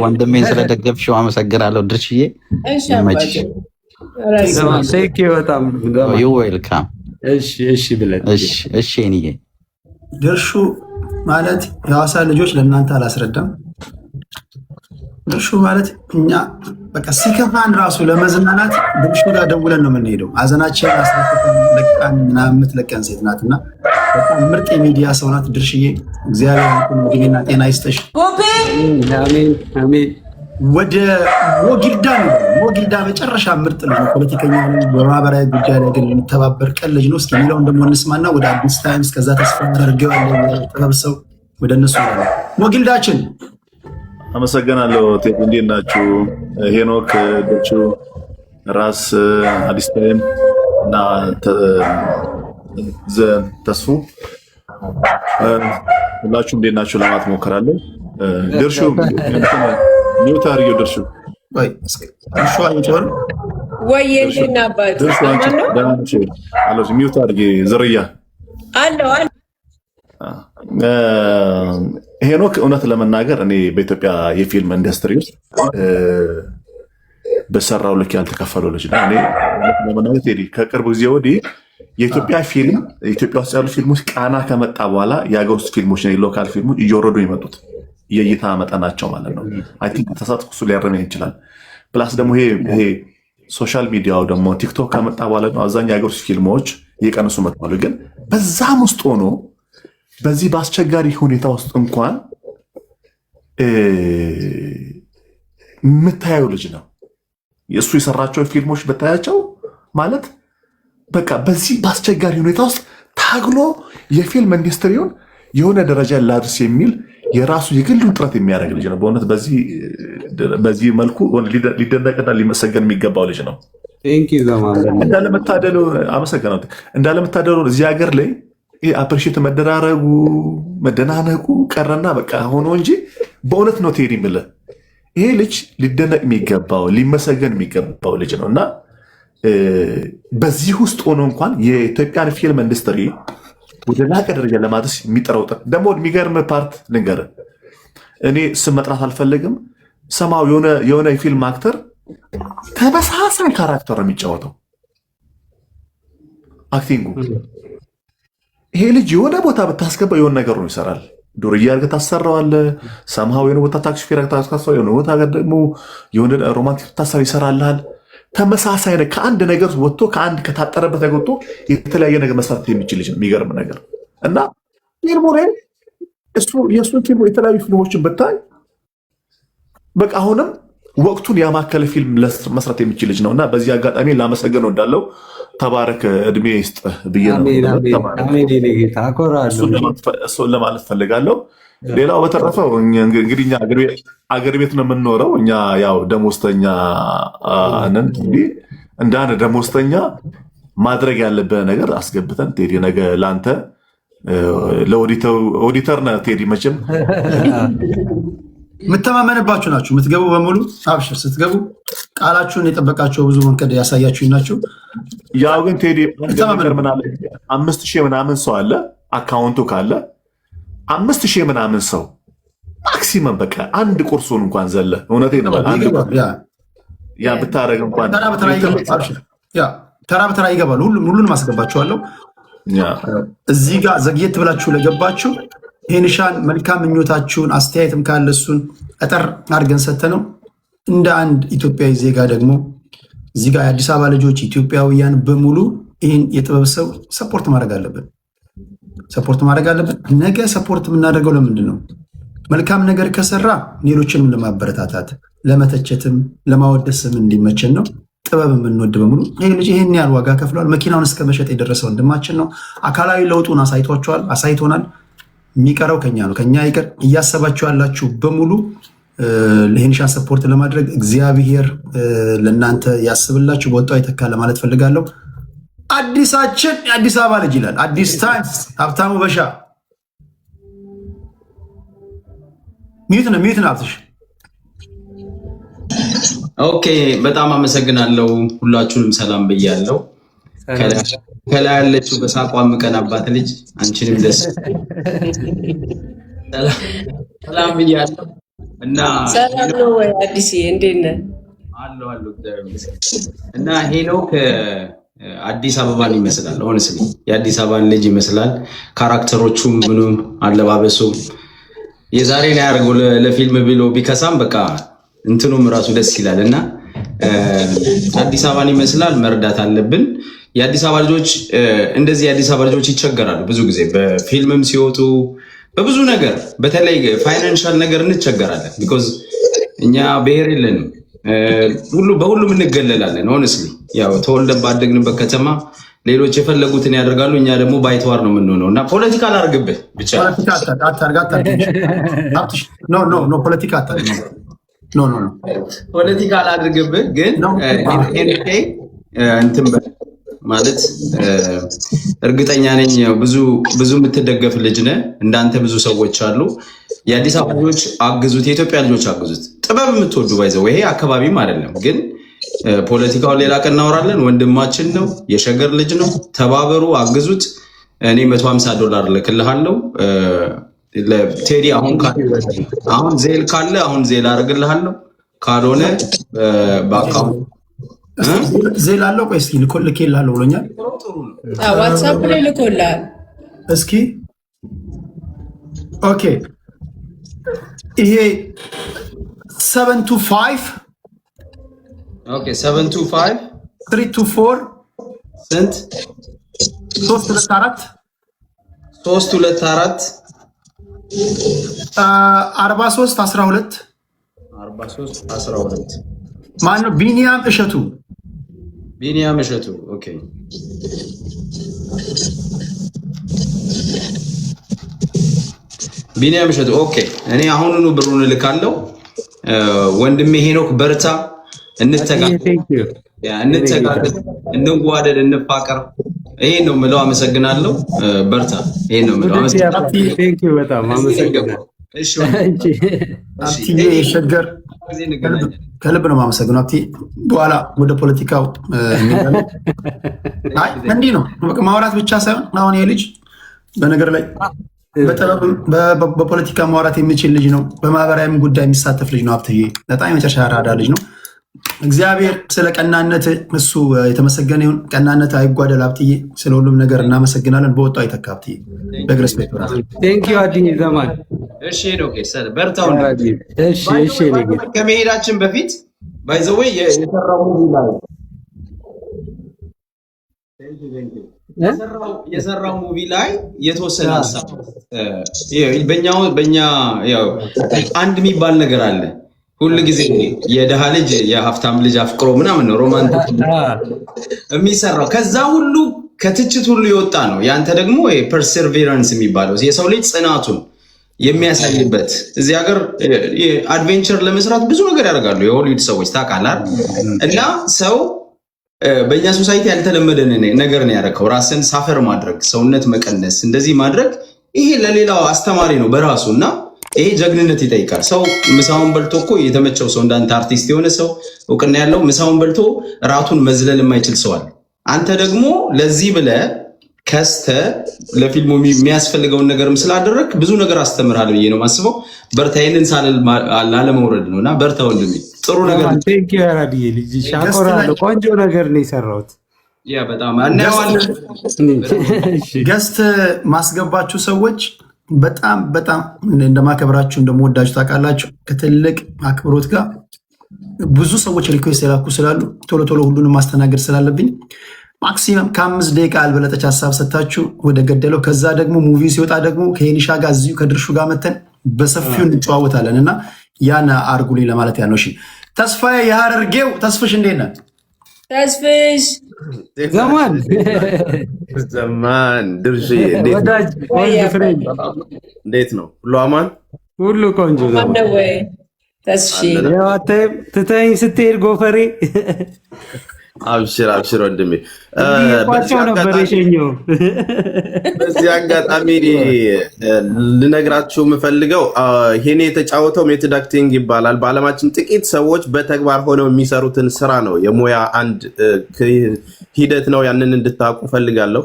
[SPEAKER 6] ወንድሜን ስለደገፍሽው አመሰግናለሁ ድርሽዬ። ይመችሽ።
[SPEAKER 1] በጣም
[SPEAKER 6] ዩ ዌልካም።
[SPEAKER 1] እሺ ብለን
[SPEAKER 6] እሺ እኔዬ
[SPEAKER 3] ድርሹ ማለት የሐዋሳ ልጆች ለእናንተ አላስረዳም። ድርሹ ማለት እኛ በቃ ሲከፋን ራሱ ለመዝናናት ድርሹ ጋር ደውለን ነው የምንሄደው። ሀዘናችን ለቃን ምናምን የምትለቀን ሴት ናት እና በጣም ምርጥ የሚዲያ ሰው ናት ድርሽዬ። እግዚአብሔር ዕድሜና ጤና ይስጠሽ።
[SPEAKER 1] አሜን።
[SPEAKER 3] ወደ ሞጊልዳ መጨረሻ ምርጥ ልጅ ነው። ፖለቲከኛ ነው። በማህበራዊ ጉዳይ ላይ ግን የሚተባበር ቀን ልጅ ነው። እስኪ የሚለውን ደግሞ እንስማና ወደ አዲስ ታይምስ ከዛ ተስፋ አድርገው ጥበብ ሰው ወደ እነሱ ነው። ሞጊልዳችን
[SPEAKER 7] አመሰግናለሁ። እንዴት ናችሁ? ሄኖክ ደቹ፣ ራስ አዲስ ታይም እና ተስፉ ሁላችሁ እንዴት ናችሁ ለማለት ሞክራለሁ። ድርሹ ሚውት አድርጊው። ድርሹ ሚውት አድርጊ። ዝርያ
[SPEAKER 4] አለው
[SPEAKER 7] ሄኖክ እውነት ለመናገር እኔ በኢትዮጵያ የፊልም ኢንዱስትሪ ውስጥ በሰራው ልክ ያልተከፈለው ልጅ ነው። እኔ ለመናገር ቴዲ ከቅርብ ጊዜ ወዲህ የኢትዮጵያ ፊልም ኢትዮጵያ ውስጥ ያሉ ፊልሞች ቃና ከመጣ በኋላ የሀገር ውስጥ ፊልሞች ነው የሎካል ፊልሞች እየወረዱ የመጡት የእይታ መጠናቸው ማለት ነው። አይ ቲንክ ተሳትፎ እሱ ሊያረመኝ ይችላል። ፕላስ ደግሞ ይሄ ሶሻል ሚዲያው ደግሞ ቲክቶክ ከመጣ በኋላ ነው አብዛኛው የሀገር ውስጥ ፊልሞች እየቀነሱ መጥተዋል። ግን በዛም ውስጥ ሆኖ በዚህ በአስቸጋሪ ሁኔታ ውስጥ እንኳን የምታየው ልጅ ነው። የእሱ የሰራቸው ፊልሞች ብታያቸው ማለት በቃ በዚህ በአስቸጋሪ ሁኔታ ውስጥ ታግሎ የፊልም ኢንዱስትሪውን የሆነ ደረጃ ላድርስ የሚል የራሱ የግሉን ጥረት የሚያደርግ ልጅ ነው። በእውነት በዚህ መልኩ ሊደነቅና ሊመሰገን የሚገባው ልጅ ነው። እንዳለመታደሉ አመሰግናለሁ። እንዳለመታደሉ እዚህ ሀገር ላይ አፕሪሼት መደራረጉ መደናነቁ ቀረና በቃ ሆኖ እንጂ በእውነት ነው ቴዲ የምልህ ይሄ ልጅ ሊደነቅ የሚገባው ሊመሰገን የሚገባው ልጅ ነው እና በዚህ ውስጥ ሆኖ እንኳን የኢትዮጵያን ፊልም ኢንዱስትሪ ወደ ላቀ ደረጃ ለማድረስ የሚጠራው ደግሞ የሚገርም ፓርት ልንገርህ። እኔ ስም መጥራት አልፈልግም። ሰማው የሆነ የፊልም አክተር ተመሳሳይ ካራክተር ነው የሚጫወተው አክቲንጉ። ይሄ ልጅ የሆነ ቦታ ብታስገባ የሆነ ነገር ነው ይሰራል። ዱርዬ አድርገህ ታሰራዋለህ። ሰምሃው የሆነ ቦታ ታክሲ ፌር ታስካሰው የሆነ ቦታ ደግሞ የሆነ ሮማንቲክ ታሳቢ ይሰራልሃል። ተመሳሳይ ነገር ከአንድ ነገር ወጥቶ ከአንድ ከታጠረበት ነገር ወጥቶ የተለያየ ነገር መስራት የሚችል ልጅ ነው። የሚገርም ነገር እና ፊልሙን የእሱን ፊልሙ የተለያዩ ፊልሞችን ብታይ በቃ አሁንም ወቅቱን ያማከለ ፊልም መስራት የሚችል ልጅ ነው እና በዚህ አጋጣሚ ላመሰግነው እንዳለው ተባረክ፣ እድሜ ይስጥ ብዬ ነው እሱን ለማለት ፈልጋለሁ። ሌላው በተረፈው እንግዲህ እኛ አገር ቤት ነው የምንኖረው። እኛ ያው ደሞዝተኛ ነን። እንደ አንድ ደሞዝተኛ ማድረግ ያለብህ ነገር አስገብተን ቴዲ ነገ ለአንተ ለኦዲተር ነህ ቴዲ መቼም
[SPEAKER 3] የምተማመንባችሁ ናችሁ። የምትገቡ በሙሉ አብሽር፣ ስትገቡ ቃላችሁን የጠበቃቸው ብዙ መንገድ ያሳያችሁ ናቸው።
[SPEAKER 7] ያው ግን ቴዲ ነገር ምናለ 5000 ምናምን ሰው አለ አካውንቱ ካለ 5000 ምናምን ሰው ማክሲመም በቃ አንድ ቁርሱን እንኳን ዘለ እውነቴን ነው ያ ብታረግ እንኳን
[SPEAKER 3] ተራ በተራ ይገባሉ። ሁሉንም አስገባችኋለሁ። እዚህ ጋር ዘግየት ብላችሁ ለገባችሁ ሄንሻን መልካም ምኞታችሁን አስተያየትም ካለ እሱን አጠር አድርገን ሰተነው እንደ አንድ ኢትዮጵያዊ ዜጋ ደግሞ እዚህ ጋር የአዲስ አበባ ልጆች ኢትዮጵያውያን በሙሉ ይህን የጥበብ ሰው ሰፖርት ማድረግ አለብን። ነገ ሰፖርት የምናደርገው ለምንድን ነው? መልካም ነገር ከሰራ ሌሎችንም ለማበረታታት ለመተቸትም ለማወደስም እንዲመቸን ነው። ጥበብ የምንወድ በሙሉ ይህ ልጅ ይህን ያህል ዋጋ ከፍሏል። መኪናውን እስከ መሸጥ የደረሰ ወንድማችን ነው። አካላዊ ለውጡን አሳይቶናል። የሚቀረው ከኛ ነው። ከኛ ይቀር እያሰባችሁ ያላችሁ በሙሉ ለሄንሻን ሰፖርት ለማድረግ እግዚአብሔር ለእናንተ ያስብላችሁ። በወጣው ይተካ ለማለት ፈልጋለሁ። አዲሳችን የአዲስ አበባ ልጅ ይላል አዲስ ታይምስ ሀብታሙ በሻ ሚዩት ነው ሀብትሽ።
[SPEAKER 8] ኦኬ፣ በጣም አመሰግናለሁ። ሁላችሁንም ሰላም ብያለሁ። ከላይ ያለችው በሳቋ ምቀናባት ልጅ አንቺንም ደስ ሰላም ብያለሁ እና
[SPEAKER 4] ሰላም ነው ወይ አዲስ እንዴት ነህ?
[SPEAKER 8] አለሁ እና ሄኖክ አዲስ አበባን ይመስላል። ሆነስሊ የአዲስ አበባን ልጅ ይመስላል። ካራክተሮቹም ምኑም አለባበሱም የዛሬን ያደርገው ለፊልም ብሎ ቢከሳም በቃ እንትኑም ራሱ ደስ ይላል እና አዲስ አበባን ይመስላል። መርዳት አለብን። የአዲስ አበባ ልጆች እንደዚህ የአዲስ አበባ ልጆች ይቸገራሉ ብዙ ጊዜ በፊልምም ሲወጡ በብዙ ነገር በተለይ ፋይናንሻል ነገር እንቸገራለን። ቢኮዝ እኛ ብሔር የለንም፣ በሁሉም እንገለላለን። ሆነስሊ ያው ተወልደን ባደግንበት ከተማ ሌሎች የፈለጉትን ያደርጋሉ፣ እኛ ደግሞ ባይተዋር ነው የምንሆነው እና ፖለቲካ አላርግብህ ብቻ ፖለቲካ አላድርግብህ ግን እንትን ማለት እርግጠኛ ነኝ ብዙ የምትደገፍ ልጅ ነህ። እንዳንተ ብዙ ሰዎች አሉ። የአዲስ አበባ ልጆች አግዙት፣ የኢትዮጵያ ልጆች አግዙት። ጥበብ የምትወዱ ባይዘው ይሄ አካባቢም አይደለም ግን ፖለቲካውን ሌላ ቀን እናወራለን። ወንድማችን ነው፣ የሸገር ልጅ ነው። ተባበሩ፣ አግዙት። እኔ $150 ልክልሃለሁ። ቴዲ አሁን ዜል ካለ አሁን ዜል አድርግልሃለሁ፣ ካልሆነ በአካውንት
[SPEAKER 3] ዜል አለው። ቆይ እስኪ ልኬልሃለሁ ብሎኛል።
[SPEAKER 4] ዋትሳፕ ላይ ልኮልሃል።
[SPEAKER 3] እስኪ ኦኬ፣ ይሄ 725
[SPEAKER 8] ኦኬ 725
[SPEAKER 3] 324
[SPEAKER 8] ስንት
[SPEAKER 3] 324
[SPEAKER 8] 324
[SPEAKER 3] 43 12
[SPEAKER 8] 43 12
[SPEAKER 3] ማነው? ቢኒያም እሸቱ።
[SPEAKER 8] ኦኬ ቢኒያም እሸቱ ኦኬ። እኔ አሁኑኑ ብሩን እልካለሁ። ወንድሜ ሄኖክ በርታ፣ እንተጋገዝ፣ እንዋደድ፣ እንፋቀር። ይሄን ነው የምለው። አመሰግናለሁ። በርታ። ይሄን ነው የምለው።
[SPEAKER 1] አመሰግናለሁ። በጣም አመሰግናለሁ።
[SPEAKER 8] እሺ
[SPEAKER 3] ሸገር ከልብ ነው የማመሰግነው። በኋላ ወደ ፖለቲካው እንዲህ ነው ማውራት ብቻ ሳይሆን አሁን ይሄ ልጅ በነገር ላይ በፖለቲካ ማውራት የሚችል ልጅ ነው። በማህበራዊም ጉዳይ የሚሳተፍ ልጅ ነው። ሀብትዬ በጣም የመጨረሻ አራዳ ልጅ ነው። እግዚአብሔር ስለ ቀናነት እሱ የተመሰገነ ይሁን። ቀናነት አይጓደል። ሀብትዬ ስለ ሁሉም ነገር እናመሰግናለን። በወጣው አይተካ ሀብትዬ በግሬስፔክት
[SPEAKER 1] ቴንክ ዩ አዲኝ ዘማን።
[SPEAKER 8] እሺ ነው በርታው።
[SPEAKER 1] እሺ
[SPEAKER 8] ከመሄዳችን በፊት ባይ ዘ ዌይ የሰራው ሙቪ ላይ የሰራው ሙቪ ላይ የተወሰነ ሀሳብ በእኛ ያው አንድ የሚባል ነገር አለ። ሁሉ ጊዜ የደሃ ልጅ የሀብታም ልጅ አፍቅሮ ምናምን ነው ሮማንቲክ የሚሰራው። ከዛ ሁሉ ከትችት ሁሉ የወጣ ነው። ያንተ ደግሞ ፐርሴቨራንስ የሚባለው የሰው ልጅ ጽናቱን የሚያሳይበት። እዚህ ሀገር አድቬንቸር ለመስራት ብዙ ነገር ያደርጋሉ የሆሊውድ ሰዎች ታውቃለህ። እና ሰው በእኛ ሶሳይቲ ያልተለመደ ነገር ነው ያደረገው። ራስን ሳፈር ማድረግ፣ ሰውነት መቀነስ፣ እንደዚህ ማድረግ ይሄ ለሌላው አስተማሪ ነው በራሱ እና ይሄ ጀግንነት ይጠይቃል። ሰው ምሳውን በልቶ እኮ የተመቸው ሰው እንዳንተ አርቲስት የሆነ ሰው እውቅና ያለው ምሳውን በልቶ ራቱን መዝለል የማይችል ሰው አለ። አንተ ደግሞ ለዚህ ብለህ ከስተ ለፊልሙ የሚያስፈልገውን ነገርም ስላደረግ ብዙ ነገር አስተምራል ብዬ ነው ማስበው። በርታ። ይሄንን ሳልል ላለመውረድ ነውና በርታ ወንድሜ። ጥሩ ነገር
[SPEAKER 1] ቴንክ ዩ አራዲዬ ልጅ ሻቆራለሁ። ቆንጆ ነገር ነው የሰራሁት።
[SPEAKER 8] ያ በጣም አናየዋለን።
[SPEAKER 3] ገስት ማስገባችሁ ሰዎች በጣም እንደማከብራችሁ እንደምወዳችሁ ታውቃላችሁ። ከትልቅ አክብሮት ጋር ብዙ ሰዎች ሪኩዌስት የላኩ ስላሉ ቶሎ ሁሉንም ማስተናገድ ስላለብኝ ማክሲመም ከ5 ደቂቃ አልበለጠች ሀሳብ ሰታችሁ ወደ ገደለው። ከዛ ደግሞ ሙቪ ሲወጣ ደግሞ ከሄኒሻ ጋር እዚሁ ከድርሹ ጋር መተን በሰፊው እንጨዋወታለን እና ያን አርጉልኝ ለማለት ያለው። እሺ ተስፋዬ የሀረርጌው ተስፍሽ እንዴት ነህ?
[SPEAKER 4] ተስፍሽ
[SPEAKER 2] ዘማን ድርሽ እንዴት ነው? ሁሉ አማን፣
[SPEAKER 1] ሁሉ ቆንጆ ነው
[SPEAKER 4] ወይ? ተስፍሽ
[SPEAKER 1] ትተኸኝ ስትሄድ ጎፈሬ
[SPEAKER 2] አብሽር ወንድሜ።
[SPEAKER 1] ቋቸው ነበር የሸኘው።
[SPEAKER 2] በዚህ አጋጣሚ ልነግራችሁ የምፈልገው ይሄን የተጫወተው ሜትድ አክቲንግ ይባላል። በዓለማችን ጥቂት ሰዎች በተግባር ሆነው የሚሰሩትን ስራ ነው። የሙያ አንድ ሂደት ነው። ያንን እንድታውቁ ፈልጋለሁ።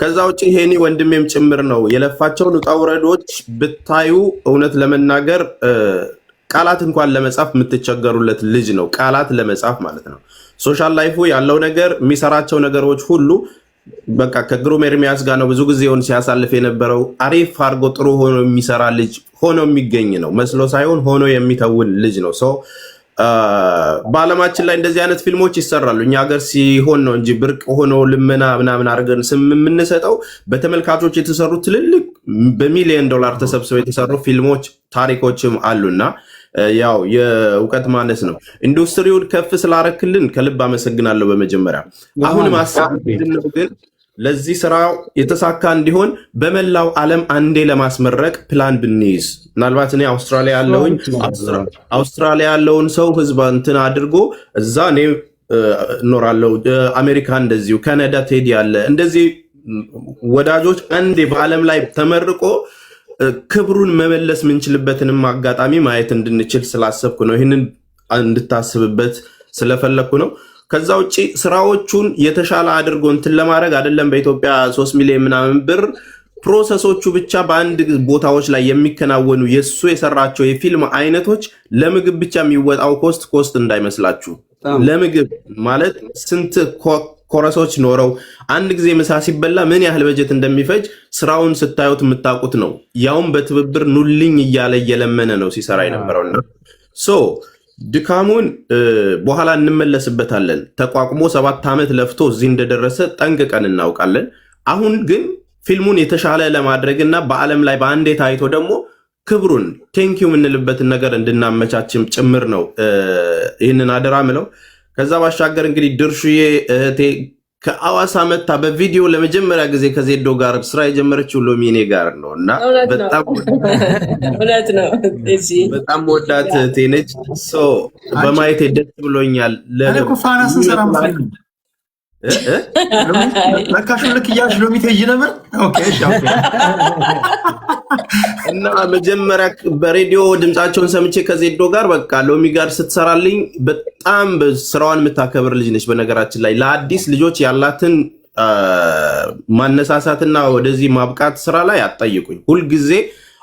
[SPEAKER 2] ከዛ ውጭ ይሄኔ ወንድሜም ጭምር ነው። የለፋቸውን ውጣ ውረዶች ብታዩ እውነት ለመናገር ቃላት እንኳን ለመጻፍ የምትቸገሩለት ልጅ ነው። ቃላት ለመጻፍ ማለት ነው። ሶሻል ላይፉ ያለው ነገር የሚሰራቸው ነገሮች ሁሉ በቃ ከግሩም ኤርሚያስ ጋር ነው ብዙ ጊዜውን ሲያሳልፍ የነበረው። አሪፍ አድርጎ ጥሩ ሆኖ የሚሰራ ልጅ ሆኖ የሚገኝ ነው መስሎ ሳይሆን ሆኖ የሚተውን ልጅ ነው። ሰው በዓለማችን ላይ እንደዚህ አይነት ፊልሞች ይሰራሉ። እኛ ሀገር ሲሆን ነው እንጂ ብርቅ ሆኖ ልመና ምናምን አድርገን ስም የምንሰጠው። በተመልካቾች የተሰሩ ትልልቅ በሚሊዮን ዶላር ተሰብስበው የተሰሩ ፊልሞች ታሪኮችም አሉና ያው የእውቀት ማነስ ነው። ኢንዱስትሪውን ከፍ ስላረክልን ከልብ አመሰግናለሁ። በመጀመሪያ አሁንም ሀሳብ ነው ግን ለዚህ ስራ የተሳካ እንዲሆን በመላው ዓለም አንዴ ለማስመረቅ ፕላን ብንይዝ ምናልባት እኔ አውስትራሊያ ያለውን ሰው ህዝብ እንትን አድርጎ እዛ እኔ እኖራለሁ፣ አሜሪካ እንደዚሁ፣ ካናዳ ቴዲ ያለ እንደዚህ ወዳጆች አንዴ በዓለም ላይ ተመርቆ ክብሩን መመለስ ምንችልበትንም አጋጣሚ ማየት እንድንችል ስላሰብኩ ነው። ይህንን እንድታስብበት ስለፈለኩ ነው። ከዛ ውጭ ስራዎቹን የተሻለ አድርጎ እንትን ለማድረግ አይደለም በኢትዮጵያ 3 ሚሊዮን ምናምን ብር ፕሮሰሶቹ ብቻ በአንድ ቦታዎች ላይ የሚከናወኑ የሱ የሰራቸው የፊልም አይነቶች ለምግብ ብቻ የሚወጣው ኮስት እንዳይመስላችሁ። ለምግብ ማለት ስንት ኮረሶች ኖረው አንድ ጊዜ ምሳ ሲበላ ምን ያህል በጀት እንደሚፈጅ ስራውን ስታዩት የምታውቁት ነው። ያውም በትብብር ኑልኝ እያለ እየለመነ ነው ሲሰራ የነበረውና ድካሙን በኋላ እንመለስበታለን። ተቋቁሞ 7 ዓመት ለፍቶ እዚህ እንደደረሰ ጠንቅቀን እናውቃለን። አሁን ግን ፊልሙን የተሻለ ለማድረግና በዓለም ላይ በአንዴ ታይቶ ደግሞ ክብሩን ቴንኪው የምንልበትን ነገር እንድናመቻችም ጭምር ነው ይህንን አደራ ምለው። ከዛ ባሻገር እንግዲህ ድርሹዬ እህቴ ከአዋሳ መታ በቪዲዮ ለመጀመሪያ ጊዜ ከዜዶ ጋር ስራ የጀመረችው ሎሚኔ ጋር ነው እና በጣም ወዳት እህቴ ነች። በማየቴ ደስ ብሎኛል።
[SPEAKER 3] ለካሹ ልክ እያልሽ ሎሚ ትሄጂ ነበር
[SPEAKER 2] እና መጀመሪያ በሬዲዮ ድምፃቸውን ሰምቼ ከዜዶ ጋር በቃ ሎሚ ጋር ስትሰራልኝ በጣም ስራዋን የምታከብር ልጅ ነች። በነገራችን ላይ ለአዲስ ልጆች ያላትን ማነሳሳትና ወደዚህ ማብቃት ስራ ላይ አትጠይቁኝ። ሁልጊዜ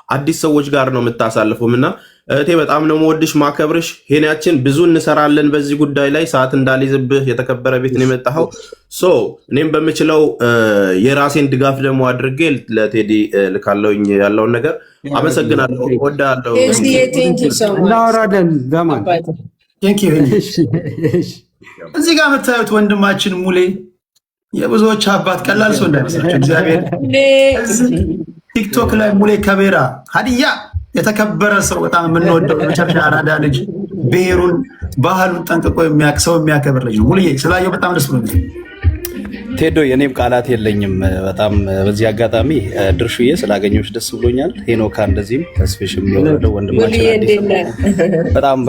[SPEAKER 2] አዲስ ሰዎች ጋር ነው የምታሳልፉም እና እህቴ በጣም ነው የምወድሽ ማከብርሽ። ሄናችን ብዙ እንሰራለን በዚህ ጉዳይ ላይ ሰዓት እንዳልይዝብህ የተከበረ ቤት ነው የመጣኸው። እኔም በምችለው የራሴን ድጋፍ ደግሞ አድርጌ ለቴዲ ልካለውኝ ያለውን ነገር አመሰግናለሁ። ወዳለው
[SPEAKER 1] እናወራለን ዘማን
[SPEAKER 3] እዚህ ጋር የምታዩት ወንድማችን ሙሌ የብዙዎች አባት ቀላል ሰው እንዳይመስላችሁ እግዚአብሔር። ቲክቶክ ላይ ሙሌ ከቤራ ሀዲያ የተከበረ ሰው በጣም የምንወደው መጨረሻ አራዳ ልጅ ብሔሩን ባህሉን ጠንቅቆ የሚያውቅ ሰው የሚያከብር ልጅ ነው። ሙሌ ስላየው በጣም ደስ ብሎኛል።
[SPEAKER 6] ቴዶ የኔም ቃላት የለኝም። በጣም በዚህ አጋጣሚ ድርሹዬ ስላገኘሁሽ ደስ ብሎኛል። ሄኖካ እንደዚህም ተስፍሽም የወረደው ወንድማችን በጣም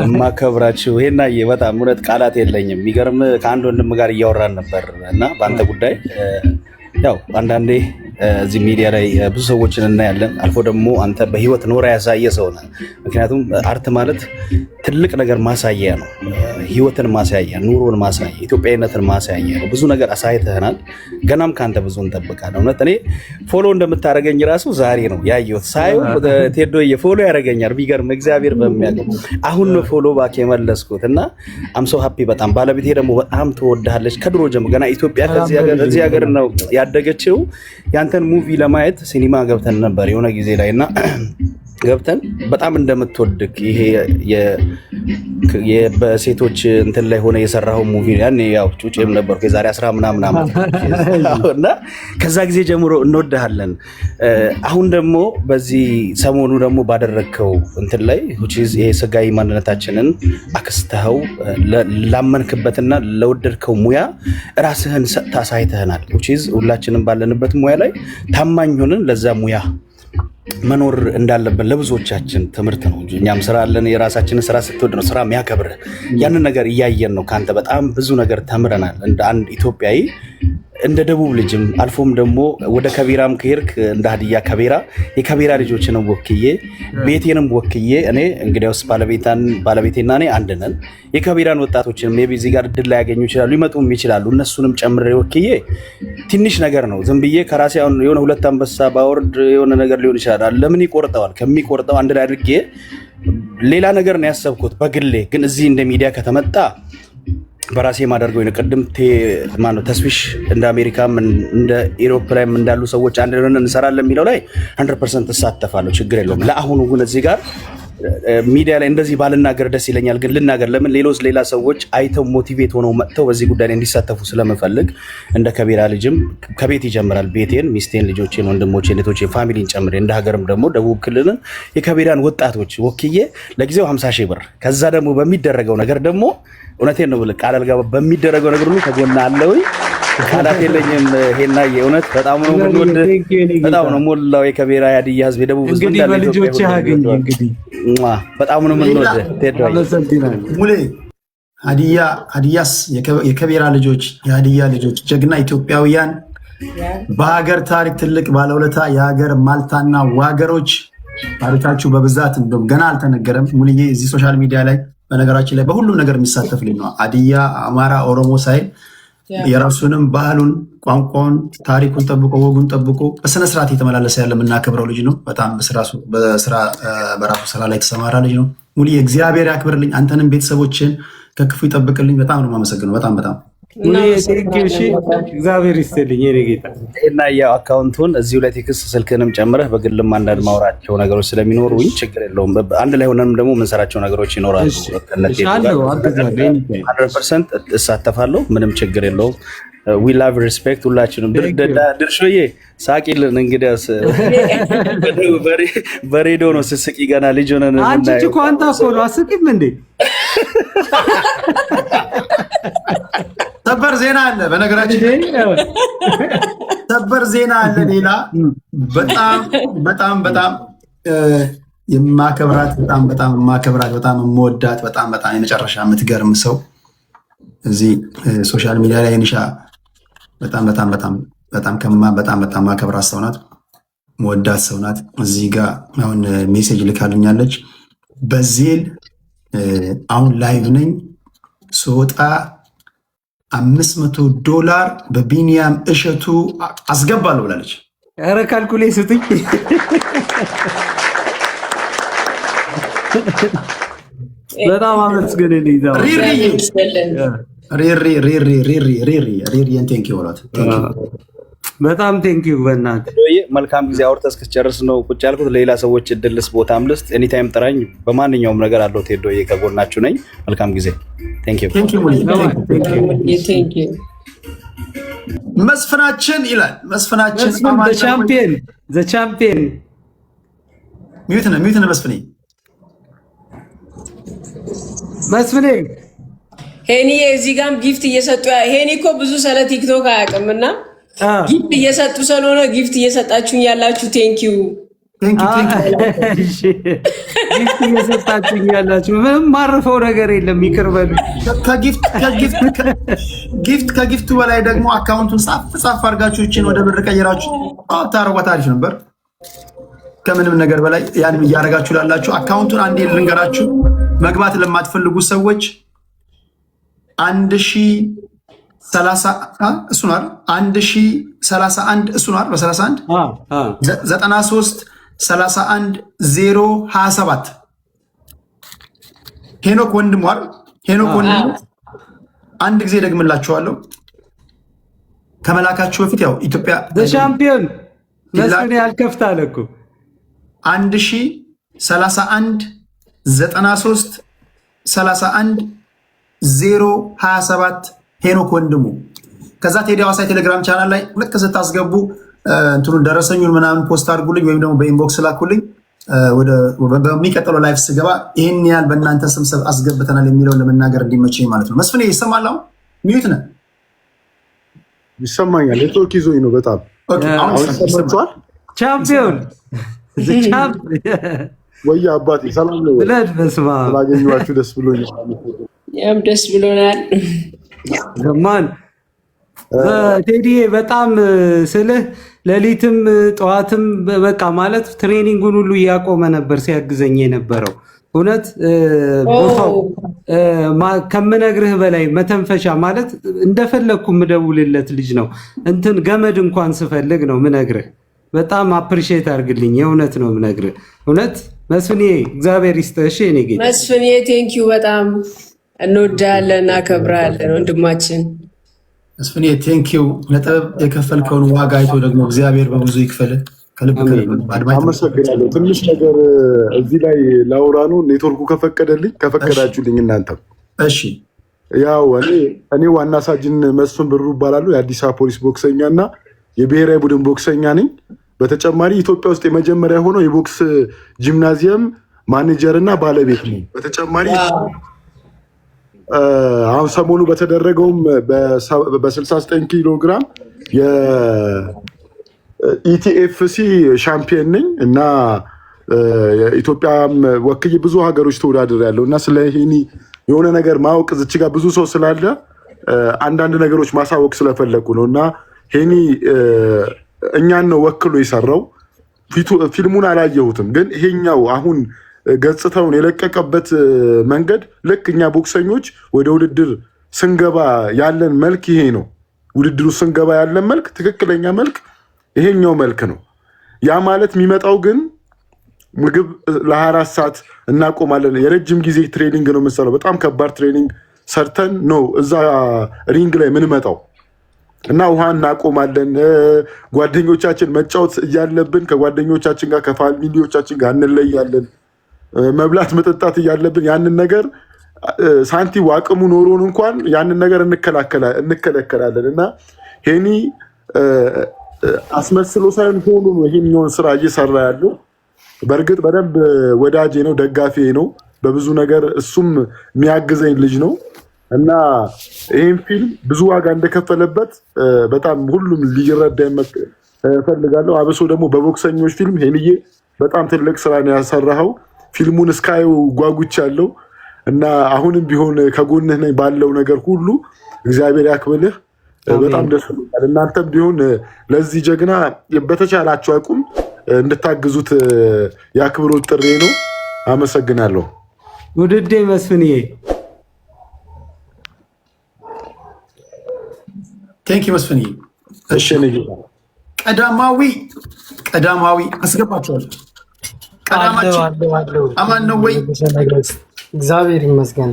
[SPEAKER 6] የማከብራችሁ ሄናዬ በጣም እውነት ቃላት የለኝም። የሚገርም ከአንድ ወንድም ጋር እያወራን ነበር እና በአንተ ጉዳይ ያው አንዳንዴ እዚህ ሚዲያ ላይ ብዙ ሰዎችን እናያለን። አልፎ ደግሞ አንተ በህይወት ኖራ ያሳየ ሰው ነህ። ምክንያቱም አርት ማለት ትልቅ ነገር ማሳያ ነው። ህይወትን ማሳያ፣ ኑሮን ማሳያ፣ ኢትዮጵያዊነትን ማሳያ ነው። ብዙ ነገር አሳይተህናል። ገናም ከአንተ ብዙ እንጠብቃለን። እውነት እኔ ፎሎ እንደምታደርገኝ ራሱ ዛሬ ነው ያየሁት። ሳየው ቴዶዬ ፎሎ ያደርገኛል። ቢገርም እግዚአብሔር በሚያውቀው አሁን ነው ፎሎ ባክ የመለስኩት እና አም ሶ ሃፒ በጣም ባለቤቴ ደግሞ በጣም ትወድሃለች ከድሮ ጀምሮ። ገና ኢትዮጵያ ከዚህ ሀገር ነው ያደገችው። ያንተን ሙቪ ለማየት ሲኒማ ገብተን ነበር የሆነ ጊዜ ላይ እና ገብተን በጣም እንደምትወድቅ ይሄ በሴቶች እንትን ላይ ሆነ የሰራው ሙቪ ያኔ ያው ጩጬም ነበርኩ የዛሬ 10 ምናምን ዓመት እና ከዛ ጊዜ ጀምሮ እንወድሃለን። አሁን ደግሞ በዚህ ሰሞኑ ደግሞ ባደረግከው እንትን ላይ ይሄ ስጋዊ ማንነታችንን አክስተኸው ላመንክበትና ለወደድከው ሙያ ራስህን ታሳይተህናል። ሁላችንም ባለንበት ሙያ ላይ ታማኝ ሆነን ለዛ ሙያ መኖር እንዳለብን ለብዙዎቻችን ትምህርት ነው እንጂ እኛም ስራ አለን። የራሳችንን ስራ ስትወድ ነው ስራ የሚያከብር። ያንን ነገር እያየን ነው። ከአንተ በጣም ብዙ ነገር ተምረናል። እንደ አንድ ኢትዮጵያዊ እንደ ደቡብ ልጅም አልፎም ደግሞ ወደ ከቤራም ከሄድክ እንደ ሀዲያ ከቤራ የከቤራ ልጆችንም ወክዬ ቤቴንም ወክዬ እኔ እንግዲያውስ ባለቤቴና እኔ አንድ ነን። የከቤራን ወጣቶችን ሜይ ቢ እዚህ ጋር እድል ላይ ያገኙ ይችላሉ፣ ሊመጡም ይችላሉ። እነሱንም ጨምሬ ወክዬ ትንሽ ነገር ነው ዝም ብዬ ከራሴ አሁን የሆነ 2 አንበሳ ባወርድ የሆነ ነገር ሊሆን ይችላል። ለምን ይቆርጠዋል? ከሚቆርጠው አንድ ላይ አድርጌ ሌላ ነገር ነው ያሰብኩት በግሌ። ግን እዚህ እንደ ሚዲያ ከተመጣ በራሴ ማደርገው ነው። ቅድም ማነው ተስፊሽ እንደ አሜሪካም እንደ ኢሮፕ ላይም እንዳሉ ሰዎች አንድ ሆነን እንሰራለን የሚለው ላይ 100% እሳተፋለሁ፣ ችግር የለውም። ለአሁኑ ግን እዚህ ጋር ሚዲያ ላይ እንደዚህ ባልናገር ደስ ይለኛል። ግን ልናገር ለምን ሌላ ሰዎች አይተው ሞቲቬት ሆነው መጥተው በዚህ ጉዳይ ላይ እንዲሳተፉ ስለምፈልግ እንደ ከቤራ ልጅም ከቤት ይጀምራል። ቤቴን፣ ሚስቴን፣ ልጆቼን፣ ወንድሞቼን፣ እህቶቼን፣ ፋሚሊን ጨምሬ እንደ ሀገርም ደግሞ ደቡብ ክልልን የከቤራን ወጣቶች ወክዬ ለጊዜው 50,000 ብር ከዛ ደግሞ በሚደረገው ነገር ደግሞ እውነቴን ነው ብለህ ቃል አልገባ በሚደረገው ነገር ሁሉ ከጎና አለውኝ። ቃላት የለኝም። ሄና የእውነት በጣም ነው የምንወድህ፣ በጣም ነው ሞላው የከቤራ ሀዲያ ህዝብ የደቡብ ህዝብ
[SPEAKER 1] እንግዲህ በልጆች ያገኝ እንግዲህ
[SPEAKER 6] በጣም ነው የምንወድህ ቴዶ
[SPEAKER 3] ሙሌ። ሀዲያስ የከቤራ ልጆች የሀዲያ ልጆች ጀግና ኢትዮጵያውያን በሀገር ታሪክ ትልቅ ባለውለታ የሀገር ማልታና ዋገሮች ታሪካችሁ በብዛት እንደውም ገና አልተነገረም። ሙልዬ እዚህ ሶሻል ሚዲያ ላይ በነገራችን ላይ በሁሉም ነገር የሚሳተፍ ልጅ ነው። ሀዲያ፣ አማራ፣ ኦሮሞ ሳይል የራሱንም ባህሉን፣ ቋንቋውን፣ ታሪኩን ጠብቆ ወጉን ጠብቆ በስነስርዓት የተመላለሰ ያለ የምናከብረው ልጅ ነው። በጣም በራሱ ስራ ላይ የተሰማራ ልጅ ነው። ሙሉ እግዚአብሔር ያክብርልኝ፣ አንተንም ቤተሰቦችን ከክፉ ይጠብቅልኝ። በጣም ነው የማመሰግነው። በጣም
[SPEAKER 1] እግዚአብሔር ይስጥልኝ የኔ ጌታ።
[SPEAKER 6] እና ያው አካውንቱን እዚሁ ላይ ቴክስት ስልክንም ጨምረህ በግልም አንዳንድ ማውራቸው ነገሮች ስለሚኖሩ ችግር የለውም። አንድ ላይ ሆነንም ደግሞ የምንሰራቸው ነገሮች ይኖራሉ። 100% እሳተፋለሁ። ምንም ችግር የለውም። ዊ ላቭ ሪስፔክት ሁላችንም። ድርሾዬ ሳቂልን። እንግዲያስ በሬዲዮ ነው ስስቂ ገና ልጅ ሆነን
[SPEAKER 1] አንቺ እኮ አንተ እኮ ነው አስቂም እንዴ?
[SPEAKER 3] ሰበር ዜና አለ። በነገራችን ሰበር ዜና አለ። ሌላ በጣም የማከብራት በጣም የምወዳት በጣም የመጨረሻ የምትገርም ሰው እዚህ ሶሻል ሚዲያ ላይ ንሻ በጣም ማከብራት ሰው ናት። መወዳት ሰው ናት። እዚህ ጋር አሁን ሜሴጅ ልካልኛለች። በዜል አሁን ላይቭ ነኝ ስወጣ $500 በቢኒያም እሸቱ አስገባለሁ ብላለች።
[SPEAKER 1] ኧረ ካልኩሌ ስትኝ በጣም አመስግንልኝ። በጣም ቴንኪዩ በእናትህ
[SPEAKER 9] መልካም ጊዜ። አውርተህ እስክትጨርስ ነው ቁጭ ያልኩት። ሌላ ሰዎች እድልስ ቦታም ልስጥ። ኤኒታይም ጥራኝ። በማንኛውም ነገር አለው። ቴዶዬ ከጎናችሁ ነኝ። መልካም ጊዜ።
[SPEAKER 3] መስፍናችን ይላል። መስፍናችን
[SPEAKER 1] ቻምፒየን
[SPEAKER 3] ሚዩት ነህ መስፍኔ
[SPEAKER 4] ሄኒ እዚህ ጋም ጊፍት እየሰጡ ሄኒ እኮ ብዙ ስለ ቲክቶክ አያውቅምና ጊፍት እየሰጡ ስለሆነ ጊፍት እየሰጣችሁኝ ያላችሁ ቴንኪዩ
[SPEAKER 1] ጊፍት እየሰጣችሁኝ ያላችሁ ምንም ማርፈው ነገር የለም። ይቅር በሉ።
[SPEAKER 3] ከጊፍቱ በላይ ደግሞ አካውንቱን ጻፍ አድርጋችሁ ይችን ወደ ብር ቀይራችሁ ታረጓት አሪፍ ነበር። ከምንም ነገር በላይ ያንም እያደረጋችሁ ላላችሁ አካውንቱን አንዴ ልንገራችሁ። መግባት ለማትፈልጉ ሰዎች 1030 እሱ ነው 1031 እሱ ነው በ31 93 31 027 ሄኖክ ወንድሙ አንድ ጊዜ ደግምላችኋለሁ። ከመላካችሁ በፊት ያው ኢትዮጵያ
[SPEAKER 1] ሻምፒዮን መስፍን ያልከፍት አለ እኮ
[SPEAKER 3] 1031 93 31 027 ሄኖክ ወንድሙ። ከዛ ቴዲ ሐዋሳ ቴሌግራም ቻናል ላይ ልክ ስታስገቡ እንትኑን ደረሰኙን ምናምን ፖስት አድርጉልኝ ወይም ደግሞ በኢንቦክስ ላኩልኝ። በሚቀጥለው ላይፍ ስገባ ይህን ያህል በእናንተ ስብሰብ አስገብተናል የሚለውን ለመናገር እንዲመቸኝ ማለት ነው። መስፍኔ ይሰማል? አሁን ሚዩት ነህ?
[SPEAKER 10] ይሰማኛል። ኔትወርክ ይዞኝ ነው በጣም አሁን ይሰማችኋል?
[SPEAKER 1] ቻምፒዮን
[SPEAKER 10] ወይ አባቴ ሰላም ነው? ስላገኘኋችሁ ደስ ብሎኛል።
[SPEAKER 4] ያም ደስ ብሎናል።
[SPEAKER 1] ዘማን ቴዲዬ በጣም ስልህ ሌሊትም ጠዋትም በቃ ማለት ትሬኒንጉን ሁሉ እያቆመ ነበር ሲያግዘኝ የነበረው። እውነት ቦታው ከምነግርህ በላይ መተንፈሻ ማለት እንደፈለግኩ የምደውልለት ልጅ ነው። እንትን ገመድ እንኳን ስፈልግ ነው ምነግርህ። በጣም አፕሪሺየት አድርግልኝ። የእውነት ነው ምነግርህ። እውነት መስፍኔ እግዚአብሔር ይስጥህ። እሺ እኔ ጌታ
[SPEAKER 4] መስፍኔ ቴንኪዩ። በጣም እንወዳለን፣ እናከብራለን ወንድማችን
[SPEAKER 3] መስፍኔ ቴንኪዩ። ለጥበብ የከፈልከውን ዋጋ አይቶ ደግሞ እግዚአብሔር በብዙ ይክፈልህ። ከልብ
[SPEAKER 10] አመሰግናለሁ። ትንሽ ነገር እዚህ ላይ ላውራ ነው ኔትወርኩ ከፈቀዳችሁልኝ እናንተም።
[SPEAKER 3] እሺ
[SPEAKER 10] ያው እኔ ዋና ሳጅን መስፍን ብሩ እባላለሁ። የአዲስ አበባ ፖሊስ ቦክሰኛ እና የብሔራዊ ቡድን ቦክሰኛ ነኝ። በተጨማሪ ኢትዮጵያ ውስጥ የመጀመሪያ የሆነው የቦክስ ጂምናዚየም ማኔጀር እና ባለቤት ነኝ። በተጨማሪ አሁን ሰሞኑ በተደረገውም በ69 ኪሎ ግራም የኢቲኤፍሲ ሻምፒዮን ነኝ እና ኢትዮጵያም ወክዬ ብዙ ሀገሮች ተወዳድር ያለው እና ስለ ሄኒ የሆነ ነገር ማወቅ ዝች ጋር ብዙ ሰው ስላለ አንዳንድ ነገሮች ማሳወቅ ስለፈለጉ ነው እና ሄኒ እኛን ነው ወክሎ የሰራው። ፊልሙን አላየሁትም፣ ግን ይሄኛው አሁን ገጽታውን የለቀቀበት መንገድ ልክ እኛ ቦክሰኞች ወደ ውድድር ስንገባ ያለን መልክ ይሄ ነው። ውድድሩ ስንገባ ያለን መልክ ትክክለኛ መልክ ይሄኛው መልክ ነው። ያ ማለት የሚመጣው ግን ምግብ ለ24 ሰዓት እናቆማለን። የረጅም ጊዜ ትሬኒንግ ነው የምንሰራው። በጣም ከባድ ትሬኒንግ ሰርተን ነው እዛ ሪንግ ላይ የምንመጣው እና ውሃ እናቆማለን። ጓደኞቻችን መጫወት እያለብን ከጓደኞቻችን ጋር ከፋሚሊዎቻችን ጋር እንለያለን። መብላት መጠጣት እያለብን ያንን ነገር ሳንቲም አቅሙ ኖሮን እንኳን ያንን ነገር እንከለከላለን እና ሄኒ አስመስሎ ሳይሆን ሆኖ ነው ይሄኛውን ስራ እየሰራ ያለው። በእርግጥ በደንብ ወዳጄ ነው፣ ደጋፊ ነው በብዙ ነገር። እሱም የሚያግዘኝ ልጅ ነው እና ይህን ፊልም ብዙ ዋጋ እንደከፈለበት በጣም ሁሉም ሊረዳ እፈልጋለሁ። አብሶ ደግሞ በቦክሰኞች ፊልም ሄንዬ በጣም ትልቅ ስራ ነው ያሰራኸው። ፊልሙን እስካየው ጓጉቻለሁ እና አሁንም ቢሆን ከጎንህ ነኝ ባለው ነገር ሁሉ። እግዚአብሔር ያክብልህ። በጣም ደስ ይላል። እናንተም ቢሆን ለዚህ ጀግና በተቻላችሁ አቁም እንድታግዙት የአክብሮት ጥሪ ነው። አመሰግናለሁ።
[SPEAKER 1] ውድዴ መስፍንዬ
[SPEAKER 3] ቴንኪ መስፍንዬ። ቀዳማዊ አስገባችኋል። ቀዳማችን አማን ነው ወይ?
[SPEAKER 11] እግዚአብሔር ይመስገን።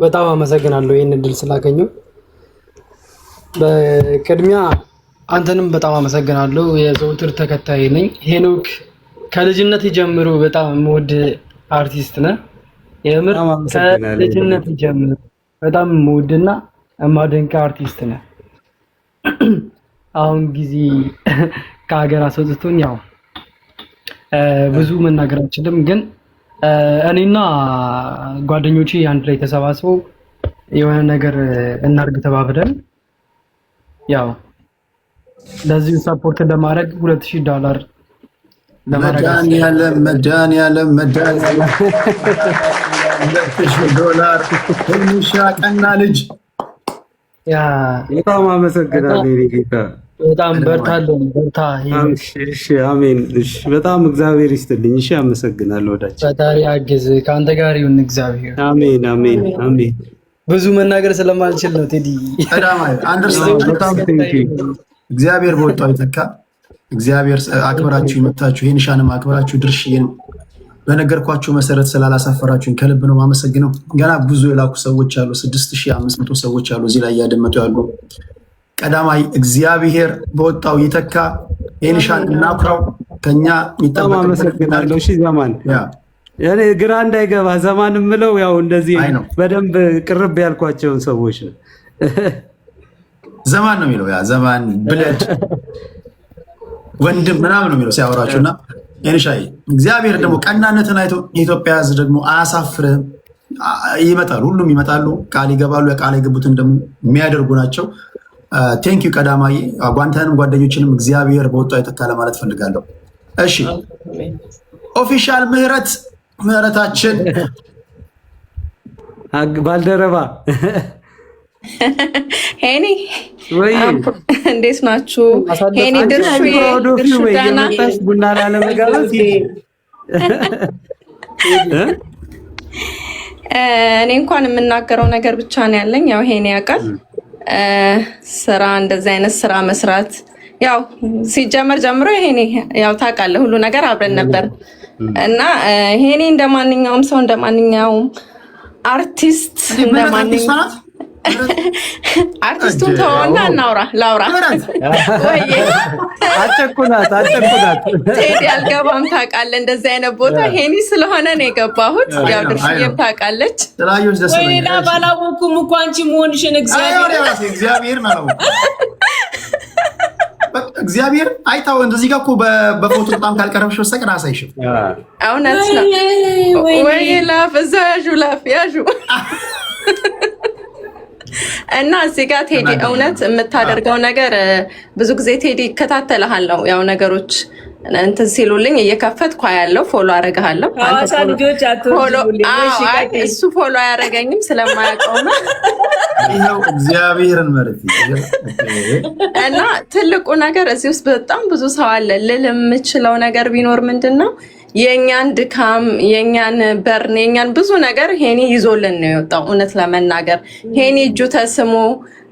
[SPEAKER 11] በጣም አመሰግናለሁ ይህን እድል ስላገኘው። በቅድሚያ አንተንም በጣም አመሰግናለሁ። የዘውትር ተከታይ ነኝ። ሄኖክ ከልጅነት ጀምሮ በጣም የምወድ አርቲስት ነህ። የምር ከልጅነት ጀምሮ በጣም የምወድና የማደንቅ አርቲስት ነህ። አሁን ጊዜ ከሀገር አስወጥቶኝ ያው ብዙ መናገር አልችልም፣ ግን እኔና ጓደኞቼ አንድ ላይ ተሰባስበው የሆነ ነገር እናድርግ ተባብለን ያው ለዚህ ሰፖርት ለማድረግ $2000
[SPEAKER 3] መድኃኒዓለም $2000 ትንሽ ቀና ልጅ
[SPEAKER 1] በጣም አመሰግናለሁ። ጌታ
[SPEAKER 11] በጣም በርታለን። በርታ።
[SPEAKER 1] እሺ አሜን። እሺ በጣም እግዚአብሔር ይስጥልኝ። እሺ አመሰግናለሁ። ወዳጅ
[SPEAKER 11] ፈጣሪ አግዝ፣ ከአንተ ጋር ይሁን እግዚአብሔር።
[SPEAKER 1] አሜን አሜን አሜን።
[SPEAKER 11] ብዙ መናገር ስለማልችል ነው ቴዲ።
[SPEAKER 3] እግዚአብሔር በወጣው ይተካ። እግዚአብሔር አክብራችሁ ይመታችሁ። ሄንሻንም አክብራችሁ ድርሽዬን በነገርኳችሁ መሰረት ስላላሳፈራችሁኝ ከልብ ነው የማመሰግነው። ገና ብዙ የላኩ ሰዎች አሉ፣ 6500 ሰዎች አሉ እዚህ ላይ እያደመጡ ያሉ። ቀዳማይ እግዚአብሔር በወጣው ይተካ። ሄንሻን እናኩራው። ከኛ
[SPEAKER 1] በጣም አመሰግናለሁ። እሺ ዘማን ያኔ ግራ እንዳይገባ ዘማን ምለው ያው እንደዚህ በደንብ ቅርብ ያልኳቸውን ሰዎች ነው።
[SPEAKER 3] ዘማን ነው የሚለው ያ ዘማን ብለድ ወንድም ምናምን ነው የሚለው ሲያወራችሁና ሄንሻይ እግዚአብሔር ደግሞ ቀናነትን አይቶ የኢትዮጵያ ሕዝብ ደግሞ አያሳፍርህም። ይመጣሉ፣ ሁሉም ይመጣሉ፣ ቃል ይገባሉ። ቃል የገቡትን ደግሞ የሚያደርጉ ናቸው። ቴንክ ዩ ቀዳማዬ። ጓንተንም ጓደኞችንም እግዚአብሔር በወጣው ይተካ ለማለት ፈልጋለሁ። እሺ ኦፊሻል ምህረታችን
[SPEAKER 1] ባልደረባ
[SPEAKER 12] ሄኒ እንዴት ናችሁ? ሄኒ ድርሹ
[SPEAKER 1] ቡና ላለመጋበዝ
[SPEAKER 12] እኔ እንኳን የምናገረው ነገር ብቻ ነው ያለኝ። ያው ሄኒ ያውቃል ስራ እንደዚህ አይነት ስራ መስራት ያው ሲጀመር ጀምሮ ሄኒ ያው ታውቃለህ ሁሉ ነገር አብረን ነበር እና ሄኒ እንደማንኛውም ሰው እንደማንኛውም አርቲስት እንደማንኛውም አርቲስቱን ተወውና ላውራ
[SPEAKER 1] አጨቁናት
[SPEAKER 12] ቴዲ አልገባም። ታውቃለህ እንደዚህ አይነት ቦታ ሄኒ ስለሆነ ነው የገባሁት። ያው ድርሽዬም ታውቃለች።
[SPEAKER 4] ወይኔ ባላወኩም እኮ አንቺ መሆንሽን
[SPEAKER 3] እግዚአብሔር አይታው እንደዚህ ጋር እኮ በፎቶ በጣም ካልቀረብሽ በስተቀር አሳይሽም።
[SPEAKER 12] እውነት ነው ወይ? ላፍ እዛው ያዡ እና እዚህ ጋር ቴዲ እውነት የምታደርገው ነገር ብዙ ጊዜ ቴዲ ይከታተልሃለሁ። ያው ነገሮች እንትን ሲሉልኝ እየከፈትኩ ያለው ፎሎ አደርግሃለሁ። እሱ ፎሎ አያደርገኝም ስለማያውቀው ነው።
[SPEAKER 3] እግዚአብሔርን መረት
[SPEAKER 12] እና ትልቁ ነገር እዚህ ውስጥ በጣም ብዙ ሰው አለ። ልል የምችለው ነገር ቢኖር ምንድን ነው የእኛን ድካም የእኛን በርን የእኛን ብዙ ነገር ሄኒ ይዞልን ነው የወጣው። እውነት ለመናገር ሄኒ እጁ ተስሞ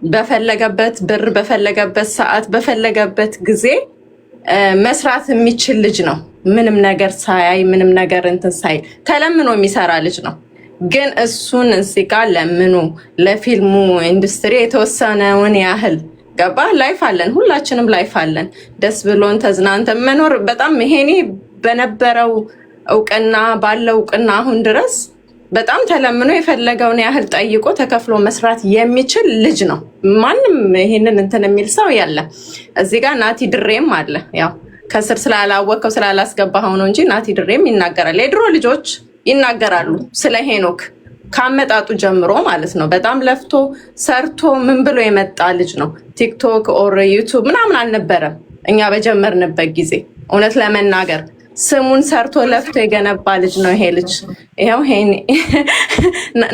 [SPEAKER 12] በፈለገበት ብር በፈለገበት ሰዓት በፈለገበት ጊዜ መስራት የሚችል ልጅ ነው። ምንም ነገር ሳያይ ምንም ነገር እንትን ሳይ ተለምኖ የሚሰራ ልጅ ነው። ግን እሱን እዚህ ጋር ለምኑ ለፊልሙ ኢንዱስትሪ የተወሰነውን ያህል ገባ ላይፍ አለን፣ ሁላችንም ላይፍ አለን። ደስ ብሎን ተዝናንተን መኖር በጣም ሄኒ በነበረው እውቅና ባለው እውቅና አሁን ድረስ በጣም ተለምኖ የፈለገውን ያህል ጠይቆ ተከፍሎ መስራት የሚችል ልጅ ነው። ማንም ይሄንን እንትን የሚል ሰው ያለ እዚህ ጋር ናቲ ድሬም አለ። ያው ከስር ስላላወቀው ስላላስገባኸው ነው እንጂ ናቲ ድሬም ይናገራል። የድሮ ልጆች ይናገራሉ ስለ ሄኖክ ካመጣጡ ጀምሮ ማለት ነው። በጣም ለፍቶ ሰርቶ ምን ብሎ የመጣ ልጅ ነው። ቲክቶክ ኦር ዩቱብ ምናምን አልነበረም እኛ በጀመርንበት ጊዜ። እውነት ለመናገር ስሙን ሰርቶ ለፍቶ የገነባ ልጅ ነው ይሄ ልጅ። ይኸው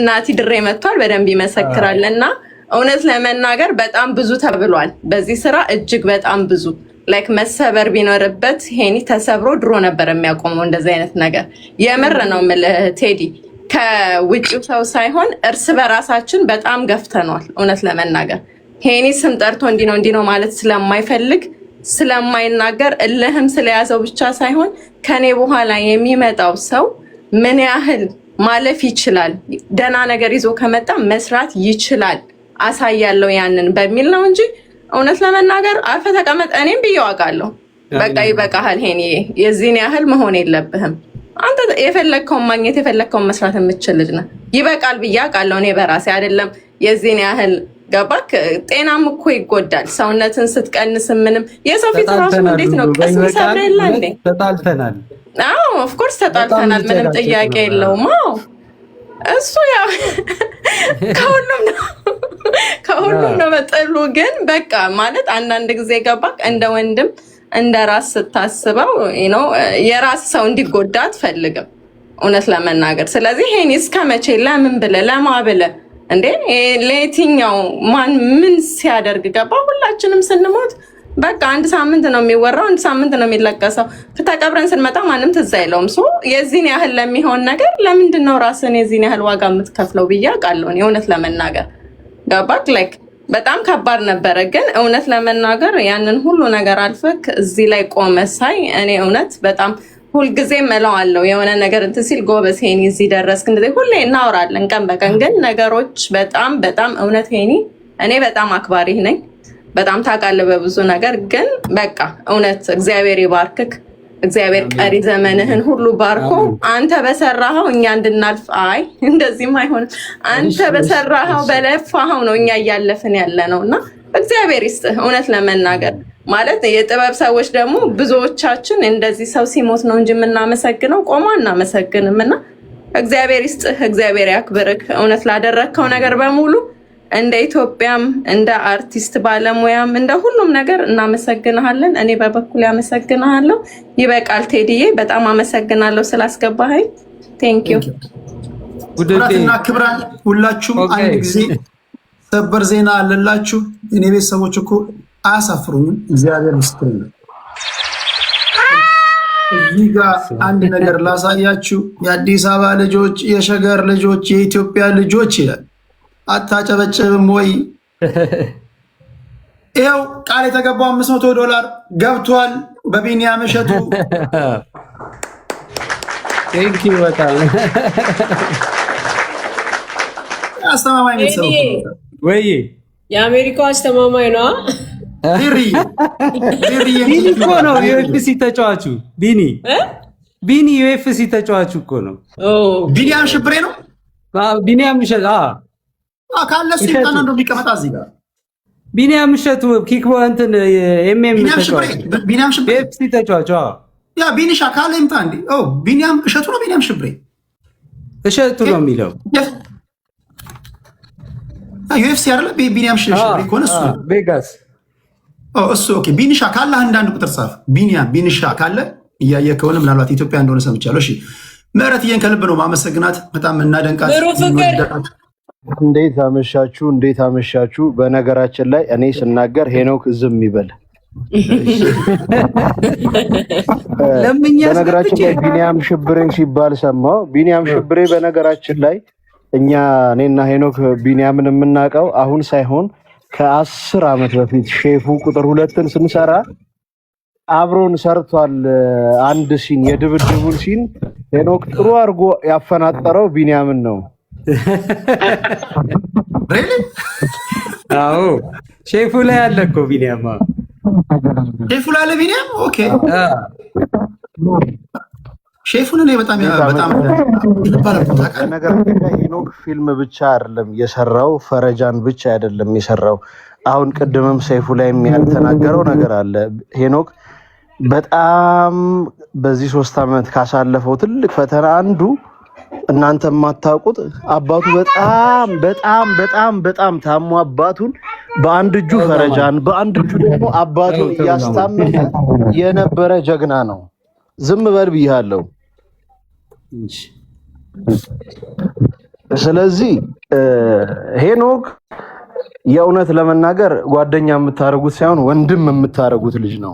[SPEAKER 12] ናቲ ድሬ መጥቷል፣ በደንብ ይመሰክራል። እና እውነት ለመናገር በጣም ብዙ ተብሏል በዚህ ስራ፣ እጅግ በጣም ብዙ ላይክ መሰበር ቢኖርበት ሄኒ ተሰብሮ ድሮ ነበር የሚያቆመው እንደዚህ አይነት ነገር። የምር ነው የምልህ ቴዲ፣ ከውጭው ሰው ሳይሆን እርስ በራሳችን በጣም ገፍተነዋል። እውነት ለመናገር ሄኒ ስም ጠርቶ እንዲህ ነው ማለት ስለማይፈልግ ስለማይናገር እልህም ስለያዘው ብቻ ሳይሆን ከኔ በኋላ የሚመጣው ሰው ምን ያህል ማለፍ ይችላል፣ ደህና ነገር ይዞ ከመጣ መስራት ይችላል አሳያለሁ ያንን በሚል ነው እንጂ እውነት ለመናገር አርፈ ተቀመጥ እኔም ብዬው አውቃለሁ። በቃ ይበቃሃል ሄኒ፣ የዚህን ያህል መሆን የለብህም አንተ የፈለግከውን ማግኘት የፈለግከውን መስራት የምትችል ልጅ ነህ። ይበቃል ብዬ አውቃለሁ እኔ በራሴ አይደለም የዚህን ያህል ገባክ። ጤናም እኮ ይጎዳል ሰውነትን ስትቀንስ ምንም የሰው ፊት ራሱ እንዴት ነው ቅስም ሰብረላ እንዴ?
[SPEAKER 1] ተጣልተናል።
[SPEAKER 12] አዎ ኦፍኮርስ ተጣልተናል፣ ምንም ጥያቄ የለውም። አዎ እሱ ያው ከሁሉም ነው መጠሉ። ግን በቃ ማለት አንዳንድ ጊዜ ገባክ እንደ ወንድም እንደ ራስ ስታስበው የራስ ሰው እንዲጎዳ አትፈልግም እውነት ለመናገር። ስለዚህ ይሄን እስከመቼ ለምን ብለህ ለማ ብለህ እንዴ ለየትኛው ማን ምን ሲያደርግ ገባ? ሁላችንም ስንሞት በቃ አንድ ሳምንት ነው የሚወራው፣ አንድ ሳምንት ነው የሚለቀሰው። ተቀብረን ስንመጣ ማንም ትዝ አይለውም። ሶ የዚህን ያህል ለሚሆን ነገር ለምንድን ነው ራስን የዚህን ያህል ዋጋ የምትከፍለው ብዬ አውቃለሁ እውነት ለመናገር ገባክ። ላይክ በጣም ከባድ ነበረ። ግን እውነት ለመናገር ያንን ሁሉ ነገር አልፈክ እዚህ ላይ ቆመ ሳይ እኔ እውነት በጣም ሁልጊዜ እለዋለሁ የሆነ ነገር እንትን ሲል ጎበዝ ሄኒ እዚህ ደረስክ። እንደዚህ ሁሌ እናወራለን ቀን በቀን። ግን ነገሮች በጣም በጣም እውነት ሄኒ እኔ በጣም አክባሪህ ነኝ፣ በጣም ታውቃለህ በብዙ ነገር። ግን በቃ እውነት እግዚአብሔር ይባርክክ፣ እግዚአብሔር ቀሪ ዘመንህን ሁሉ ባርኮ አንተ በሰራኸው እኛ እንድናልፍ። አይ እንደዚህም አይሆንም። አንተ በሰራኸው በለፋኸው ነው እኛ እያለፍን ያለ ነው እና እግዚአብሔር ይስጥህ እውነት ለመናገር ማለት የጥበብ ሰዎች ደግሞ ብዙዎቻችን እንደዚህ ሰው ሲሞት ነው እንጂ የምናመሰግነው ቆሞ አናመሰግንም። እና እግዚአብሔር ይስጥህ፣ እግዚአብሔር ያክብርክ እውነት ላደረግከው ነገር በሙሉ እንደ ኢትዮጵያም እንደ አርቲስት ባለሙያም እንደ ሁሉም ነገር እናመሰግንሃለን። እኔ በበኩል ያመሰግንሃለሁ። ይበቃል ቴዲዬ፣ በጣም አመሰግናለሁ ስላስገባኸኝ። ቴንክ ዩ።
[SPEAKER 3] ኩራትና ክብራን ሁላችሁም አንድ ጊዜ ሰበር ዜና አለላችሁ። እኔ ቤተሰቦች እኮ አያሳፍሩኝም። እግዚአብሔር ምስክር ነው። እዚህ ጋር አንድ ነገር ላሳያችሁ። የአዲስ አበባ ልጆች፣ የሸገር ልጆች፣ የኢትዮጵያ ልጆች ይላል። አታጨበጭብም ወይ? ይኸው ቃል የተገባው $500 ገብቷል በቢኒያም እሸቱ።
[SPEAKER 1] ቴንክ ዩ በጣም
[SPEAKER 3] አስተማማኝ ቤተሰብ
[SPEAKER 1] ወይ
[SPEAKER 4] የአሜሪካው አስተማማኝ ነው።
[SPEAKER 1] ቢኒ እኮ ነው የዩኤፍሲ ተጫዋቹ። ቢኒ የዩኤፍሲ ተጫዋቹ እኮ ነው።
[SPEAKER 3] ቢኒያም ሽብሬ ነው።
[SPEAKER 1] ቢኒያም እሸቱ
[SPEAKER 3] ካለሱ ይጣና ነው የሚቀመጣ እዚህ ጋር
[SPEAKER 1] ቢኒያም እሸቱ ኪክ እንትን ኤምኤም ተጫዋቹ
[SPEAKER 3] ቢኒያም ሽብሬ
[SPEAKER 1] የዩኤፍሲ ተጫዋቹ
[SPEAKER 3] ያ ቢኒሻ ካለ ይምጣ እንዴ? ቢኒያም እሸቱ ነው። ቢኒያም ሽብሬ
[SPEAKER 1] እሸቱ ነው የሚለው
[SPEAKER 3] ዩኤፍሲ አይደለ? ቢኒያም ሽብሬ ከሆነ እሱ
[SPEAKER 1] ቬጋስ
[SPEAKER 3] እሱ ኦኬ። ቢኒሻ ካለ አንዳንድ ቁጥር ጻፍ። ቢኒሻ ካለ እያየ ከሆነ ምናልባት ኢትዮጵያ እንደሆነ ሰምቻለሁ። እሺ ምህረትዬን ከልብ ነው ማመሰግናት። በጣም እናደንቃት።
[SPEAKER 13] እንዴት አመሻችሁ? እንዴት አመሻችሁ? በነገራችን ላይ እኔ ስናገር ሄኖክ ዝም ይበል። በነገራችን ላይ ቢኒያም ሽብሬን ሲባል ሰማሁ። ቢኒያም ሽብሬ በነገራችን ላይ እኔና ሄኖክ ቢኒያምን የምናውቀው አሁን ሳይሆን ከ10 ዓመት በፊት ሼፉ ቁጥር 2ን ስንሰራ አብሮን ሰርቷል። አንድ ሲን የድብድቡን ሲን ሄኖክ ጥሩ አድርጎ ያፈናጠረው ቢኒያምን ነው።
[SPEAKER 1] አዎ ሼፉ ላይ አለ እኮ ቢኒያም።
[SPEAKER 3] ሼፉ ላይ አለ ቢኒያም። ኦኬ ሼፉን እኔ በጣም
[SPEAKER 13] በነገራችን ላይ ሄኖክ ፊልም ብቻ አይደለም የሰራው፣ ፈረጃን ብቻ አይደለም የሰራው። አሁን ቅድምም ሰይፉ ላይ ያልተናገረው ነገር አለ። ሄኖክ በጣም በዚህ 3 ዓመት ካሳለፈው ትልቅ ፈተና አንዱ እናንተ የማታውቁት አባቱ በጣም በጣም በጣም በጣም ታሞ አባቱን በአንድ እጁ ፈረጃን በአንድ እጁ ደግሞ አባቱን እያስታመመ የነበረ ጀግና ነው። ዝም በል ብያለሁ። ስለዚህ ሄኖክ የእውነት ለመናገር ጓደኛ የምታረጉት ሳይሆን ወንድም የምታረጉት ልጅ ነው።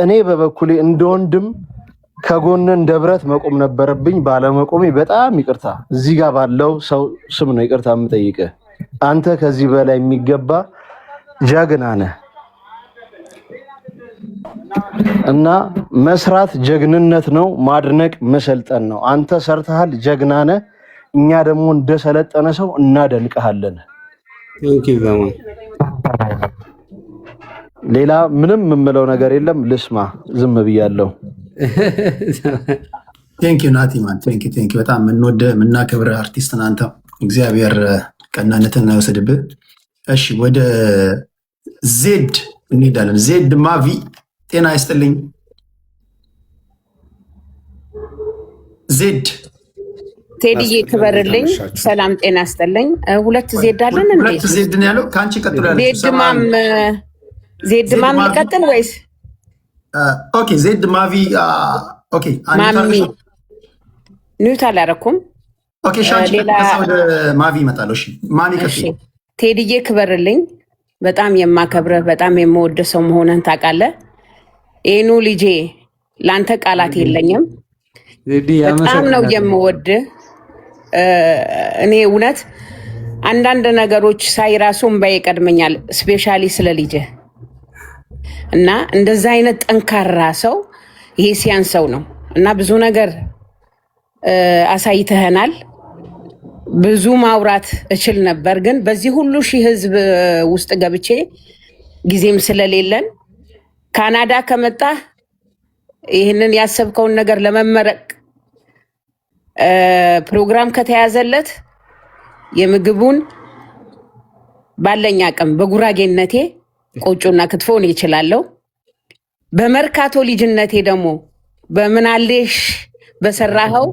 [SPEAKER 13] እኔ በበኩሌ እንደ ወንድም ከጎን እንደ ብረት መቆም ነበረብኝ። ባለመቆሜ በጣም ይቅርታ። እዚህ ጋር ባለው ሰው ስም ነው ይቅርታ የምጠይቅህ። አንተ ከዚህ በላይ የሚገባ ጀግና ነህ። እና መስራት ጀግንነት ነው፣ ማድነቅ መሰልጠን ነው። አንተ ሰርተሃል፣ ጀግና ነህ። እኛ ደግሞ እንደሰለጠነ ሰው እናደንቀሃለን። ሌላ ምንም የምለው ነገር የለም። ልስማ፣ ዝም ብያለሁ።
[SPEAKER 3] ቴንኪው ናቲማን፣ ቴንኪው። በጣም የምንወደ የምናከብር አርቲስት አንተ። እግዚአብሔር ቀናነትን አይወሰድብህ። እሺ ወደ ዜድ እንሄዳለን። ዜድ ማቪ ጤና ይስጥልኝ።
[SPEAKER 14] ዜድ ቴዲዬ ክበርልኝ። ሰላም ጤና ይስጥልኝ። ሁለት ዜድ አለን እንዴ?
[SPEAKER 3] ሁለት ዜድ ነው ያለው። ከአንቺ ቀጥሎ ያለው
[SPEAKER 14] ዜድ ማም ይቀጥል ወይስ?
[SPEAKER 3] ኦኬ ዜድ ማቪ። ኦኬ
[SPEAKER 14] ማሚ ኒውት አላረኩም።
[SPEAKER 3] ኦኬ ሻንቺ ወደ ማቪ ይመጣለሁ። እሺ ማን ይቀጥል?
[SPEAKER 14] ቴዲዬ ክበርልኝ። በጣም የማከብረህ በጣም የምወደው ሰው መሆንህን ታውቃለህ። ኤኑ ልጄ ለአንተ ቃላት የለኝም። በጣም ነው የምወድህ። እኔ እውነት አንዳንድ ነገሮች ሳይ ራሱ እምባዬ ይቀድመኛል። ስፔሻሊ ስለ ልጅህ እና እንደዛ አይነት ጠንካራ ሰው ይሄ ሲያንሰው ነው እና ብዙ ነገር አሳይተኸናል። ብዙ ማውራት እችል ነበር፣ ግን በዚህ ሁሉ ሺህ ህዝብ ውስጥ ገብቼ ጊዜም ስለሌለን ካናዳ ከመጣህ ይህንን ያሰብከውን ነገር ለመመረቅ ፕሮግራም ከተያዘለት የምግቡን ባለኝ አቅም በጉራጌነቴ ቆጮና ክትፎ ነው ይችላለሁ። በመርካቶ ልጅነቴ ደግሞ በምናሌሽ በሰራኸው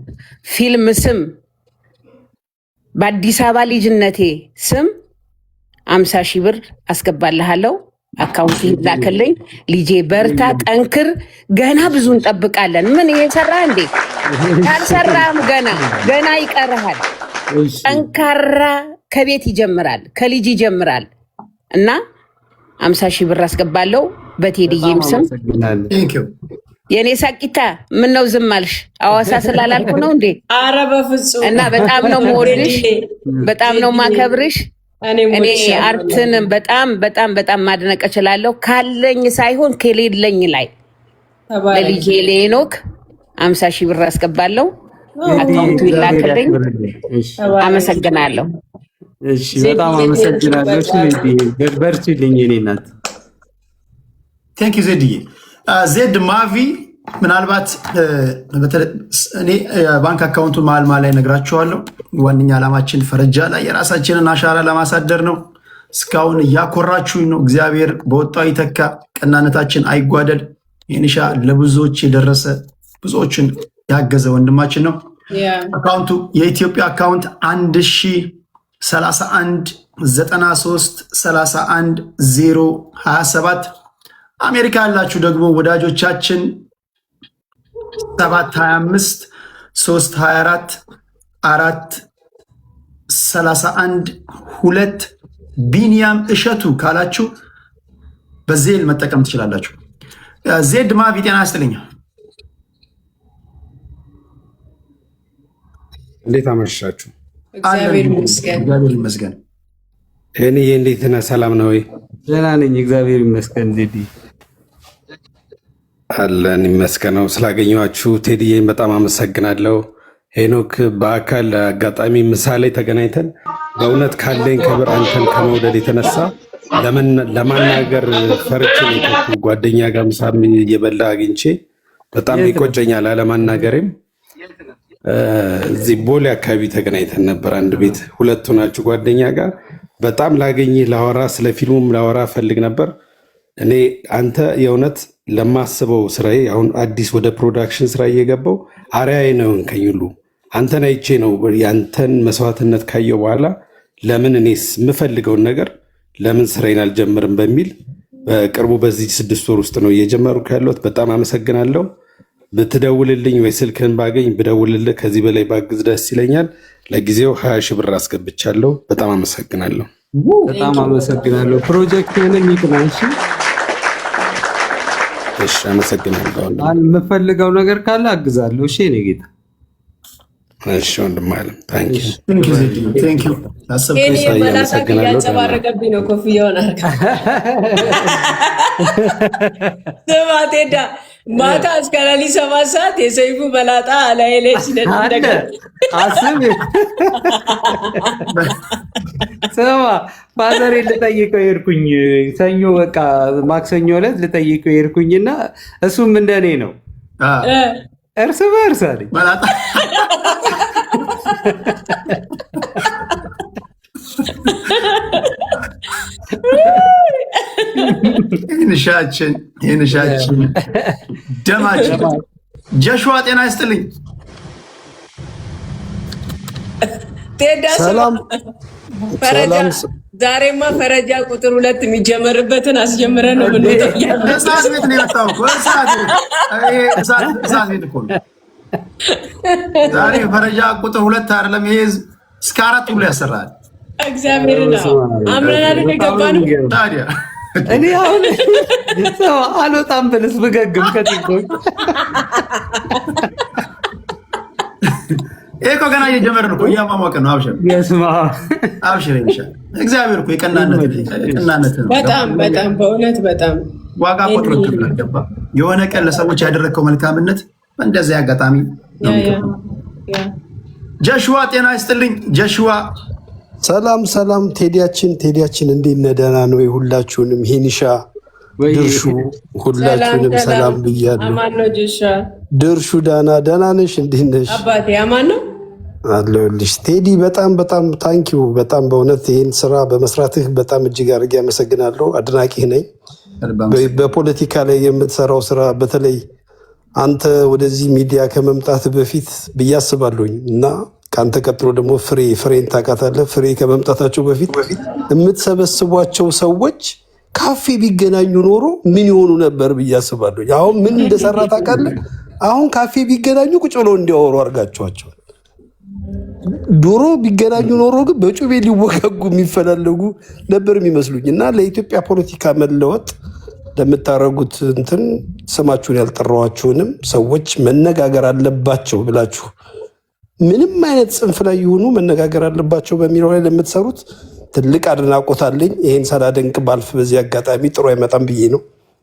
[SPEAKER 14] ፊልም ስም በአዲስ አበባ ልጅነቴ ስም 50 ሺህ ብር አስገባልሃለሁ። አካውንት ይላክልኝ። ልጄ በርታ፣ ጠንክር። ገና ብዙ እንጠብቃለን። ምን ይሄ ሰራ እንዴ? ካልሰራም ገና ይቀርሃል። ጠንካራ ከቤት ይጀምራል፣ ከልጅ ይጀምራል እና 50 ሺህ ብር አስገባለሁ በቴዲዬም ስም። የኔ ሳቂታ ምን ነው ዝም አልሽ? አዋሳ ስላላልኩ ነው እንዴ?
[SPEAKER 4] ኧረ በፍጹም።
[SPEAKER 14] እና በጣም ነው የምወድሽ፣ በጣም ነው የማከብርሽ። እኔ አርትን በጣም በጣም በጣም ማድነቅ እችላለሁ። ካለኝ ሳይሆን ከሌለኝ ላይ ለልጄ ለሄኖክ 50 ሺህ ብር አስገባለሁ። አካውንቱ ይላክልኝ። አመሰግናለሁ።
[SPEAKER 1] እሺ በጣም አመሰግናለሁ። በርቺልኝ የኔ እናት።
[SPEAKER 3] ቴንክ ዩ ዜድዬ። ዜድ ማቪ ምናልባት እኔ ባንክ አካውንቱን መሀል ላይ ነግራችኋለሁ። ዋነኛ ዓላማችን ፈረጃ ላይ የራሳችንን አሻራ ለማሳደር ነው። እስካሁን እያኮራችሁኝ ነው። እግዚአብሔር በወጣው ይተካ፣ ቀናነታችን አይጓደል። ይንሻ ለብዙዎች የደረሰ ብዙዎችን ያገዘ ወንድማችን ነው። አካውንቱ የኢትዮጵያ አካውንት 10319331 አሜሪካ ያላችሁ ደግሞ ወዳጆቻችን 725 324 431 2 ቢኒያም እሸቱ ካላችሁ በዜል መጠቀም ትችላላችሁ። ዜድ ማቪ ጤና ይስጥልኝ።
[SPEAKER 15] እንዴት አመሻችሁ?
[SPEAKER 4] እግዚአብሔር ይመስገን።
[SPEAKER 15] እኔ እንዴት ነህ? ሰላም ነው ወይ?
[SPEAKER 1] ደህና ነኝ እግዚአብሔር ይመስገን። ዜዲ
[SPEAKER 15] አለን ይመስገነው። ስላገኘኋችሁ ቴዲዬን በጣም አመሰግናለሁ። ሄኖክ በአካል አጋጣሚ ምሳሌ ተገናኝተን በእውነት ካለኝ ክብር አንተን ከመውደድ የተነሳ ለማናገር ፈርቼ ነው። ጓደኛ ጋር ምሳም እየበላ አግኝቼ በጣም ይቆጨኛል አለማናገሬም። እዚህ ቦሌ አካባቢ ተገናኝተን ነበር አንድ ቤት፣ ሁለቱ ናችሁ ጓደኛ ጋር። በጣም ላገኝህ ላወራ፣ ስለ ፊልሙም ላወራ ፈልግ ነበር። እኔ አንተ የእውነት ለማስበው ስራዬ አሁን አዲስ ወደ ፕሮዳክሽን ስራ እየገባው አርአያዬ ነው እንከኝ ሁሉ አንተን አይቼ ነው ያንተን መስዋዕትነት ካየው በኋላ ለምን እኔስ የምፈልገውን ነገር ለምን ስራዬን አልጀምርም በሚል በቅርቡ በዚህ 6 ወር ውስጥ ነው እየጀመርኩ ያለሁት። በጣም አመሰግናለሁ። ብትደውልልኝ ወይ ስልክህን ባገኝ ብደውልልህ ከዚህ በላይ ባግዝ ደስ ይለኛል። ለጊዜው 20 ሺህ ብር አስገብቻለሁ። በጣም አመሰግናለሁ።
[SPEAKER 1] በጣም አመሰግናለሁ። ፕሮጀክትህንም ይቅናሽ።
[SPEAKER 15] እሺ አመሰግናለሁ።
[SPEAKER 1] የምፈልገው ነገር ካለ አግዛለሁ። እሺ እኔ ጌታ
[SPEAKER 15] እሺ ወንድም አለም ታንኪ
[SPEAKER 4] እያንጸባረቀብኝ ነው። ኮፍያውን አርጋ ስማ ቴዳ ማታ እስከ ሌሊት 7 ሰዓት የሰይፉ መላጣ ላይ ላይ ሲነደደ
[SPEAKER 1] አስብ። ስማ ፋዘሬ ልጠይቀው ሄድኩኝ ሰኞ በቃ ማክሰኞ ዕለት ልጠይቀው ሄድኩኝና እሱም እንደኔ ነው እርስ በእርስ አለኝ።
[SPEAKER 3] ይንሻችን ደማችን ጀሽዋ ጤና ይስጥልኝ።
[SPEAKER 4] ሰላም ፈረጃ ዛሬማ ፈረጃ ቁጥር 2 የሚጀመርበትን አስጀምረን ነው የምንወጣው።
[SPEAKER 3] እሳት ቤት ነው የመጣው እኮ እሳት ቤት እኮ ነው ዛሬ። ፈረጃ ቁጥር 2 አይደለም ይሄ እስከ 4 ብሎ ያሰራል።
[SPEAKER 4] እግዚአብሔር ነው አምረናል የገባነው ታዲያ
[SPEAKER 1] እኔ አሁን አልወጣም ብልስ ብገግም ከቲኮች
[SPEAKER 3] ይሄ እኮ ገና እየጀመርን እኮ እያሟሟቅን ነው። አብሽር ይሻል። እግዚአብሔር እኮ የቀናነት ነው።
[SPEAKER 4] በጣም በእውነት በጣም
[SPEAKER 3] ዋጋ ቆጥሮ ገባ። የሆነ ቀን ለሰዎች ያደረግከው መልካምነት እንደዚህ አጋጣሚ ጀሽዋ ጤና ይስጥልኝ። ጀሽዋ
[SPEAKER 16] ሰላም ቴዲያችን እንዴት ነህ? ደህና ነው? ሁላችሁንም ሄኒሻ ድርሹ ሁላችሁንም ሰላም ብያለሁ።
[SPEAKER 4] አማን ነው ጀሻ
[SPEAKER 16] ድርሹ ደህና ነሽ? እንዴት ነሽ?
[SPEAKER 4] አባቴ አማን ነው
[SPEAKER 16] አለሁልሽ። ቴዲ በጣም ታንኪው በጣም በእውነት ይህን ስራ በመስራትህ በጣም እጅግ አድርጌ አመሰግናለሁ። አድናቂህ ነኝ። በፖለቲካ ላይ የምትሰራው ስራ በተለይ አንተ ወደዚህ ሚዲያ ከመምጣት በፊት ብዬ አስባለሁኝ እና ከአንተ ቀጥሎ ደግሞ ፍሬን ታውቃታለህ። ፍሬ ከመምጣታቸው በፊት የምትሰበስቧቸው ሰዎች ካፌ ቢገናኙ ኖሮ ምን ይሆኑ ነበር ብዬ አስባለሁ። አሁን ምን እንደሰራ ታውቃለህ? አሁን ካፌ ቢገናኙ ቁጭ ብለው እንዲያወሩ አድርጋቸዋቸዋል። ዶሮ ቢገናኙ ኖሮ ግን በጩቤ ሊወጋጉ የሚፈላለጉ ነበር የሚመስሉኝ እና ለኢትዮጵያ ፖለቲካ መለወጥ ለምታደርጉት እንትን ስማችሁን ያልጠራኋችሁንም ሰዎች መነጋገር አለባቸው ብላችሁ ምንም አይነት ጽንፍ ላይ ይሁኑ መነጋገር አለባቸው በሚለው ላይ ለምትሰሩት ትልቅ አድናቆት አለኝ። ይሄን ሳላደንቅ ባልፍ በዚህ አጋጣሚ ጥሩ አይመጣም ብዬ ነው።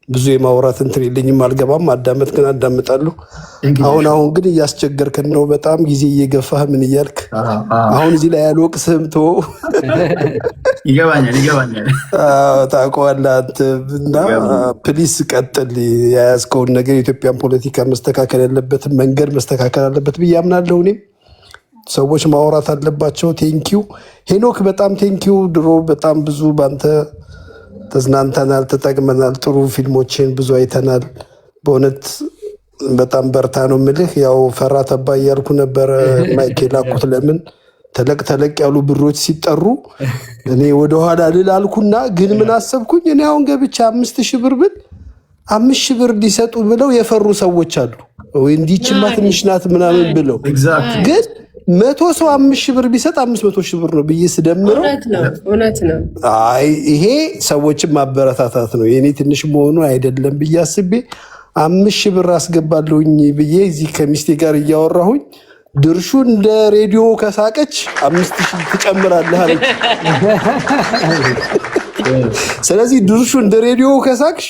[SPEAKER 16] ብዙ የማውራት እንትን የለኝም፣ አልገባም። ማዳመጥ ግን አዳምጣለሁ። አሁን ግን እያስቸገርከን ነው በጣም ጊዜ እየገፋህ ምን እያልክ አሁን እዚህ ላይ ያልወቅስህም ተወው።
[SPEAKER 3] ይገባኛል
[SPEAKER 16] ታውቀዋለህ አንተ እና ፕሊስ ቀጥል። የያዝከውን ነገር የኢትዮጵያን ፖለቲካ መስተካከል ያለበትን መንገድ መስተካከል አለበት ብዬ አምናለሁ። እኔም ሰዎች ማውራት አለባቸው። ቴንኪው ሄኖክ፣ በጣም ቴንኪው። ድሮ በጣም ብዙ በአንተ ተዝናንተናል፣ ተጠቅመናል። ጥሩ ፊልሞችን ብዙ አይተናል። በእውነት በጣም በርታ ነው የምልህ። ያው ፈራ ተባ እያልኩ ነበረ ማይክ ላኩት። ለምን ተለቅ ያሉ ብሮች ሲጠሩ እኔ ወደኋላ ልል አልኩና ግን ምን አሰብኩኝ እኔ አሁን ገብቼ 5000 ብር ብል 5000 ብር ሊሰጡ ብለው የፈሩ ሰዎች አሉ ወይ እንዲችማ ትንሽ ናት ምናምን ብለው ግን 100 ሰው 5000 ብር ቢሰጥ 500,000 ብር ነው ብዬ ስደምረው
[SPEAKER 4] እውነት ነው።
[SPEAKER 16] አይ ይሄ ሰዎችን ማበረታታት ነው የኔ ትንሽ መሆኑ አይደለም ብዬ አስቤ 5000 ብር አስገባለሁኝ ብዬ እዚህ ከሚስቴ ጋር እያወራሁኝ ድርሹ እንደ ሬዲዮ ከሳቀች 5000 ትጨምራለህ አለች። ስለዚህ ድርሹ እንደ ሬዲዮ ከሳቅሽ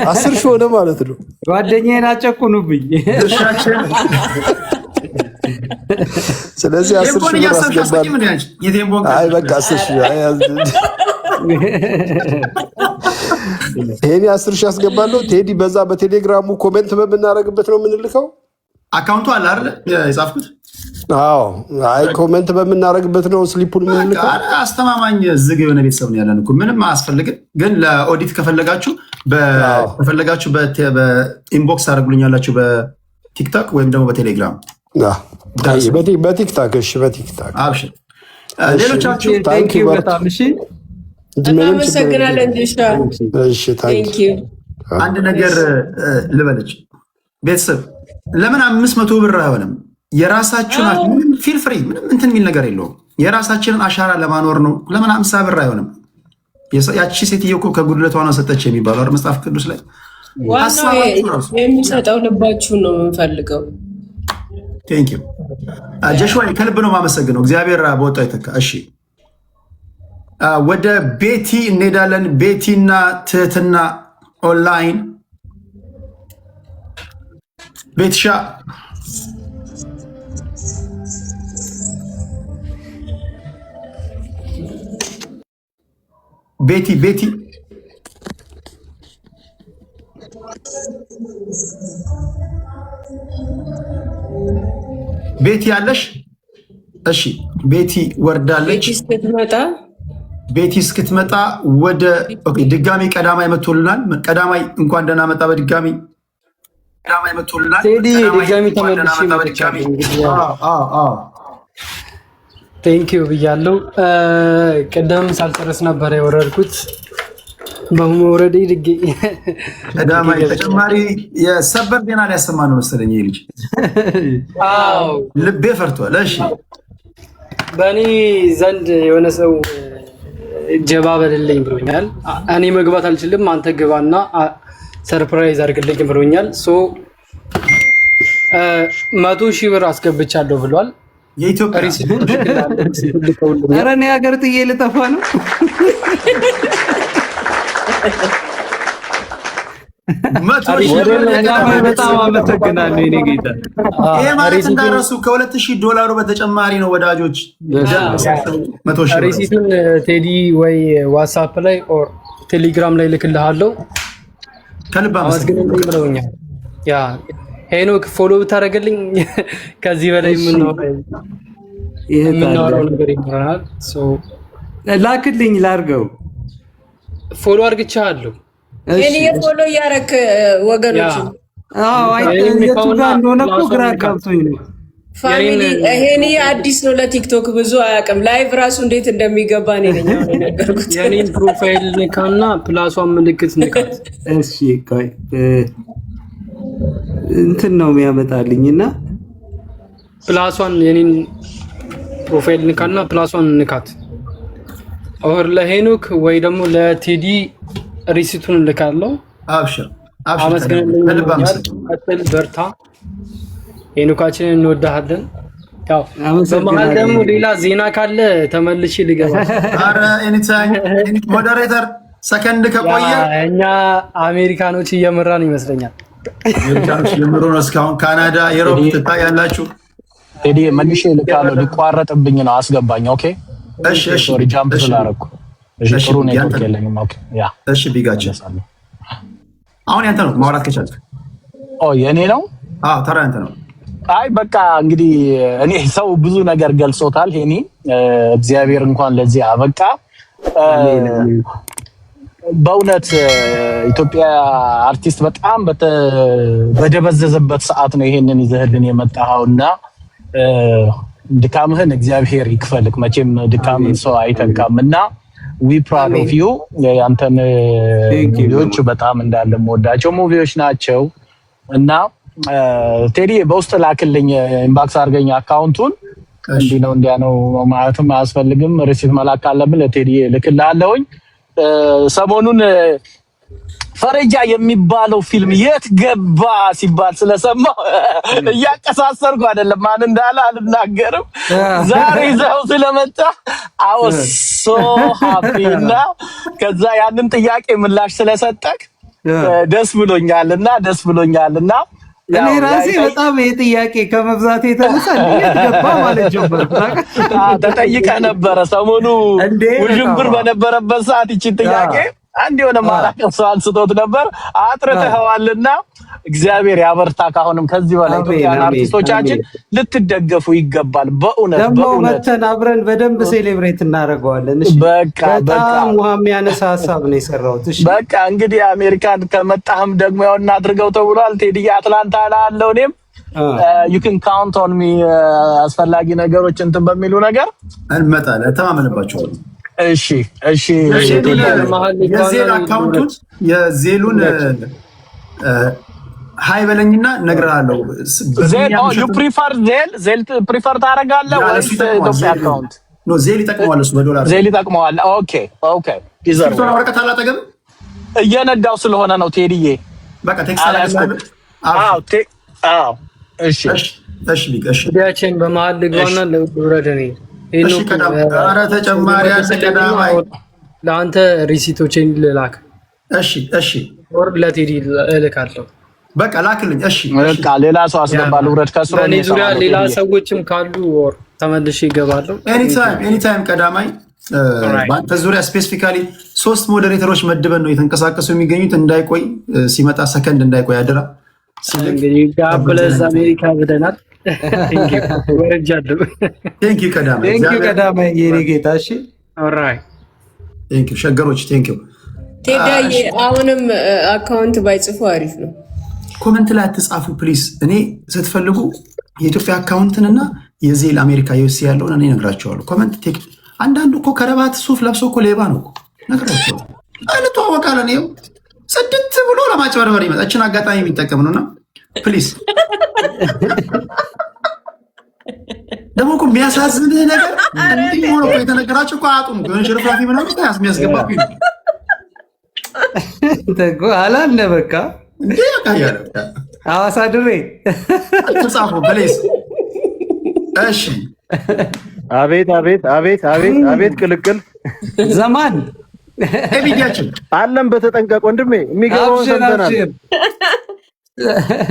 [SPEAKER 16] 10,000 ሆነ ማለት ነው።
[SPEAKER 1] ጓደኛዬን አጨቁኑብኝ።
[SPEAKER 16] ስለዚህ 10,000 ብር አስገባለሁ። አይ በቃ 10,000 ይሄኔ 10,000 አስገባለሁ። ቴዲ በዛ በቴሌግራሙ ኮሜንት በምናደርግበት ነው የምንልከው።
[SPEAKER 3] አካውንቱ አለ አይደል የጻፍኩት?
[SPEAKER 16] አዎ አይ ኮሜንት በምናደርግበት ነው ስሊፑን የምንልከው።
[SPEAKER 3] አስተማማኝ ዝግ የሆነ ቤተሰብ ነው ያለን እኮ ምንም አያስፈልግም። ግን ለኦዲት ከፈለጋችሁ በኢንቦክስ ታደርጉልኛላችሁ በቲክቶክ ወይም ደግሞ በቴሌግራም
[SPEAKER 16] በቲክታክ። እሺ በቲክታክ
[SPEAKER 3] አብሽር። ሌሎቻችሁ
[SPEAKER 1] በጣም እሺ
[SPEAKER 4] እናመሰግናለን።
[SPEAKER 3] አንድ ነገር ልበለች ቤተሰብ ለምን 500 ብር አይሆንም? የራሳችሁን ፊል ፍሪ ምንም እንትን የሚል ነገር የለውም። የራሳችንን አሻራ ለማኖር ነው። ለምን 50 ብር አይሆንም? ያቺ ሴትዮ እኮ ከጉድለቷ ነው ሰጠች የሚባለው መጽሐፍ ቅዱስ ላይ።
[SPEAKER 4] ዋናው የሚሰጠው ልባችሁን ነው የምንፈልገው።
[SPEAKER 3] ቴንኪው ጀሽዋ ከልብ ነው የማመሰግነው። እግዚአብሔር በወጣው ይተካ። እሺ ወደ ቤቲ እንሄዳለን። ቤቲና ትህትና ኦንላይን ቤትሻ ቤቲ ቤቲ ያለሽ? እሺ ቤቲ ወርዳለች። ቤቲ እስክትመጣ ወደ ድጋሚ ቀዳማይ መጥቶልናል። ቀዳማይ እንኳን ደህና መጣ። በድጋሚ ቀዳማይ መጥቶልናል።
[SPEAKER 11] ድጋሚ ተመልሼ ቴንኪዩ ብያለሁ። ቅድም ሳልጨርስ ነበር የወረድኩት። በመውረዴ ድጌ
[SPEAKER 3] ቀዳማይ ተጨማሪ የሰበር ዜና ሊያሰማ ነው መሰለኝ ይሄ ልጅ። ልቤ ፈርቷል። እሺ
[SPEAKER 11] በእኔ ዘንድ የሆነ ሰው ጀባ በልልኝ ብሎኛል። እኔ መግባት አልችልም፣ አንተ ግባና ሰርፕራይዝ አድርግልኝ ብሎኛል። 100,000 ብር አስገብቻለሁ ብሏል።
[SPEAKER 3] የኢትዮጵያ
[SPEAKER 1] ኧረ እኔ ሀገር ጥዬ ልጠፋ ነው።
[SPEAKER 3] በጣም አመሰግናለሁ የኔ ጌታ። ይሄ ማለት እንዳረሱ $2,000 በተጨማሪ ነው ወዳጆች።
[SPEAKER 11] ሪሲቱን ቴዲ ወይ ዋትስአፕ ላይ ኦር ቴሌግራም ላይ ልክልሃለሁ።
[SPEAKER 3] ከልብ አመሰግናለሁ
[SPEAKER 11] ብለውኛል። ያ ሄኖክ ፎሎ ብታደርግልኝ ከዚህ በላይ የምናወራው ነገር ይኖረናል።
[SPEAKER 1] ላክልኝ ላድርገው።
[SPEAKER 11] ፎሎ አድርግቻለሁ።
[SPEAKER 4] እኔ የፎሎ እያደረክ ወገኖች
[SPEAKER 1] የቱ ጋር እንደሆነ እኮ ግራ ጋብቶኝ ነው።
[SPEAKER 4] ፋሚሊ ይሄኔ አዲስ ነው ለቲክቶክ ብዙ አያውቅም። ላይቭ ራሱ እንዴት እንደሚገባ ነው የነገርኩት።
[SPEAKER 11] የኔን ፕሮፋይል ንካና ፕላሷን ምልክት ንካት።
[SPEAKER 1] እሺ ቆይ እንትን ነው የሚያመጣልኝና
[SPEAKER 11] ፕላሷን የኔን ፕሮፋይል ንካና ፕላሷን ንካት። ኦር ለሄኖክ ወይ ደግሞ ለቴዲ ሪሲቱን ልካለሁ።
[SPEAKER 3] አብሽር
[SPEAKER 11] ቀጥል፣ በርታ። ሄኖካችንን እንወዳሃለን። ያው በመሀል ደግሞ ሌላ ዜና ካለ ተመልሼ ልገባ።
[SPEAKER 3] ኧረ ኤኒታይም ሞዴሬተር ሰከንድ ከቆየ
[SPEAKER 11] እኛ አሜሪካኖች እየመራን ይመስለኛል።
[SPEAKER 3] አሜሪካኖች እየመሩ ነው። እስካሁን ካናዳ፣ ዩሮፕ ትታያላችሁ።
[SPEAKER 17] ቴዲ መልሼ ልካለሁ። ሊቋረጥብኝ ነው፣ አስገባኝ። ኦኬ
[SPEAKER 3] እሺ
[SPEAKER 17] ሶሪ ጃምፕ ስላደረኩ ጥሩ ኔትወርክ የለኝም። ኦኬ ያ
[SPEAKER 3] እሺ ቢጋችን አሁን ያንተ ነው ማውራት ከቻልክ።
[SPEAKER 17] የእኔ ነው?
[SPEAKER 3] ተራ ያንተ ነው።
[SPEAKER 17] አይ በቃ እንግዲህ እኔ ሰው ብዙ ነገር ገልጾታል። ሄኒ እግዚአብሔር እንኳን ለዚህ አበቃ። በእውነት ኢትዮጵያ አርቲስት በጣም በደበዘዘበት ሰዓት ነው ይሄንን ይዘህልን የመጣኸውና ድካምህን እግዚአብሔር ይክፈልክ። መቼም ድካምን ሰው አይተካምና ዊ ፕራውድ ኦፍ ዩ። ያንተን ሙቪዎች በጣም እንዳለ የምወዳቸው ሙቪዎች ናቸው እና ቴዲ በውስጥ ላክልኝ፣ ኢንባክስ አድርገኝ አካውንቱን። እንዲህ ነው እንዲያ ነው ማለትም አያስፈልግም። ሪሲት መላክ ካለብን ለቴዲ ልክልሃለሁኝ። ሰሞኑን ፈረጃ የሚባለው ፊልም የት ገባ ሲባል ስለሰማሁ እያቀሳሰርኩ አይደለም፣ ማን እንዳለ አልናገርም። ዛሬ ይዘው ስለመጣ I was so happy እና ከዛ ያንን ጥያቄ ምላሽ ስለሰጠክ ደስ ብሎኛልና
[SPEAKER 1] እኔ ራሴ በጣም የጥያቄ ከመብዛት የተነሳ የት ገባ ማለት ጀመረ።
[SPEAKER 17] ተጠይቀህ ነበረ ሰሞኑ ውዥንብር በነበረበት ሰዓት ይቺን ጥያቄ አንድ የሆነ ማራከብ ሰው አንስቶት ነበር። አጥርተኸዋልና እግዚአብሔር ያበርታክ። አሁንም ከዚህ በላይ ኢትዮጵያን አርቲስቶቻችን ልትደገፉ ይገባል። በእውነት
[SPEAKER 1] ደግሞ መተን አብረን በደንብ ሴሌብሬት እናደርገዋለን። እሺ በጣም ውሃ የሚያነሳ ሀሳብ ነው የሰራሁት። እሺ
[SPEAKER 17] በቃ እንግዲህ አሜሪካን ከመጣህም ደግሞ ያው እናድርገው ተብሏል። ቴዲዬ አትላንታ አለው። እኔም you can count on me አስፈላጊ ነገሮች እንትን በሚሉ ነገር
[SPEAKER 3] እንመጣለን። ተማመንባቸዋለሁ።
[SPEAKER 17] እሺ
[SPEAKER 3] የዜል አካውንቱን የዜሉን ሃይ በለኝና እነግርሃለሁ።
[SPEAKER 17] you prefer ዜል ፕሪፈር ታደርጋለህ ወይስ ኢትዮጵያ አካውንት?
[SPEAKER 3] ኖ ዜል ይጠቅመዋል፣ እሱ በዶላር
[SPEAKER 17] ዜል ይጠቅመዋል። ኦኬ
[SPEAKER 3] ይዘርቶ ወረቀት አላጠገብ
[SPEAKER 17] እየነዳው ስለሆነ ነው ቴዲዬ።
[SPEAKER 3] በቃ ቴክስት አላጠገብ።
[SPEAKER 11] እሺ ቪዲዮችን በመሀል ልግባና ልውረድ እኔ
[SPEAKER 3] ኧረ ተጨማሪ ያለ ቀዳማይ
[SPEAKER 11] ለአንተ ሪሲቶችን ልላክ።
[SPEAKER 3] እሺ
[SPEAKER 11] ወር ለቴዲ እልካለሁ።
[SPEAKER 3] በቃ ላክልኝ። እሺ
[SPEAKER 17] በቃ ሌላ ሰው አስገባለሁ። ውረድ ከስሮ
[SPEAKER 11] በእኔ ዙሪያ ሌላ ሰዎችም ካሉ ወር ተመልሼ ይገባለሁ።
[SPEAKER 3] ኤኒታይም ቀዳማይ በአንተ ዙሪያ ስፔሲፊካሊ 3 ሞዴሬተሮች መድበን ነው የተንቀሳቀሱ የሚገኙት። እንዳይቆይ ሲመጣ ሰከንድ እንዳይቆይ አደራ።
[SPEAKER 11] እንግዲህ ጋብለዝ አሜሪካ ብደናል። ወረጃለሁ።
[SPEAKER 3] ቴንኪው ቀዳማይ የኔ ጌታ። እሺ
[SPEAKER 11] ኦልራይት
[SPEAKER 3] ቴንኪው ሸገሮች ቴንኪው።
[SPEAKER 4] ቴዳዬ አሁንም አካውንት ባይጽፉ አሪፍ ነው።
[SPEAKER 3] ኮመንት ላይ አትጻፉ ፕሊዝ። እኔ ስትፈልጉ የኢትዮጵያ አካውንትንና የዜል አሜሪካ ዩኤስ ያለውን እኔ እነግራቸዋለሁ። ኮመንት ቴክ አንዳንዱ እኮ ከረባት ሱፍ ለብሶ እኮ ሌባ ነው እነግራቸዋለሁ። እንተዋወቃለን። ይኸው ጽድት ብሎ ለማጭበርበር ይመጣ እችን አጋጣሚ የሚጠቀም ነውና ፕሊዝ። ደግሞ እኮ የሚያሳዝንህ ነገር እንዲህ ሆኖ እኮ የተነገራቸው እኮ አጡም የሆነ ሽርፍራፊ ምናምን የሚያስገባ
[SPEAKER 1] አላለ በቃ ሐዋሳ ድሬ
[SPEAKER 3] ተጻፉ ፕሊዝ። እሺ
[SPEAKER 13] አቤት አቤት አቤት አቤት አቤት ቅልቅል
[SPEAKER 1] ዘማን
[SPEAKER 3] ኤቢዲያችን
[SPEAKER 13] አለም በተጠንቀቅ ወንድሜ የሚገባውን ሰምተናል።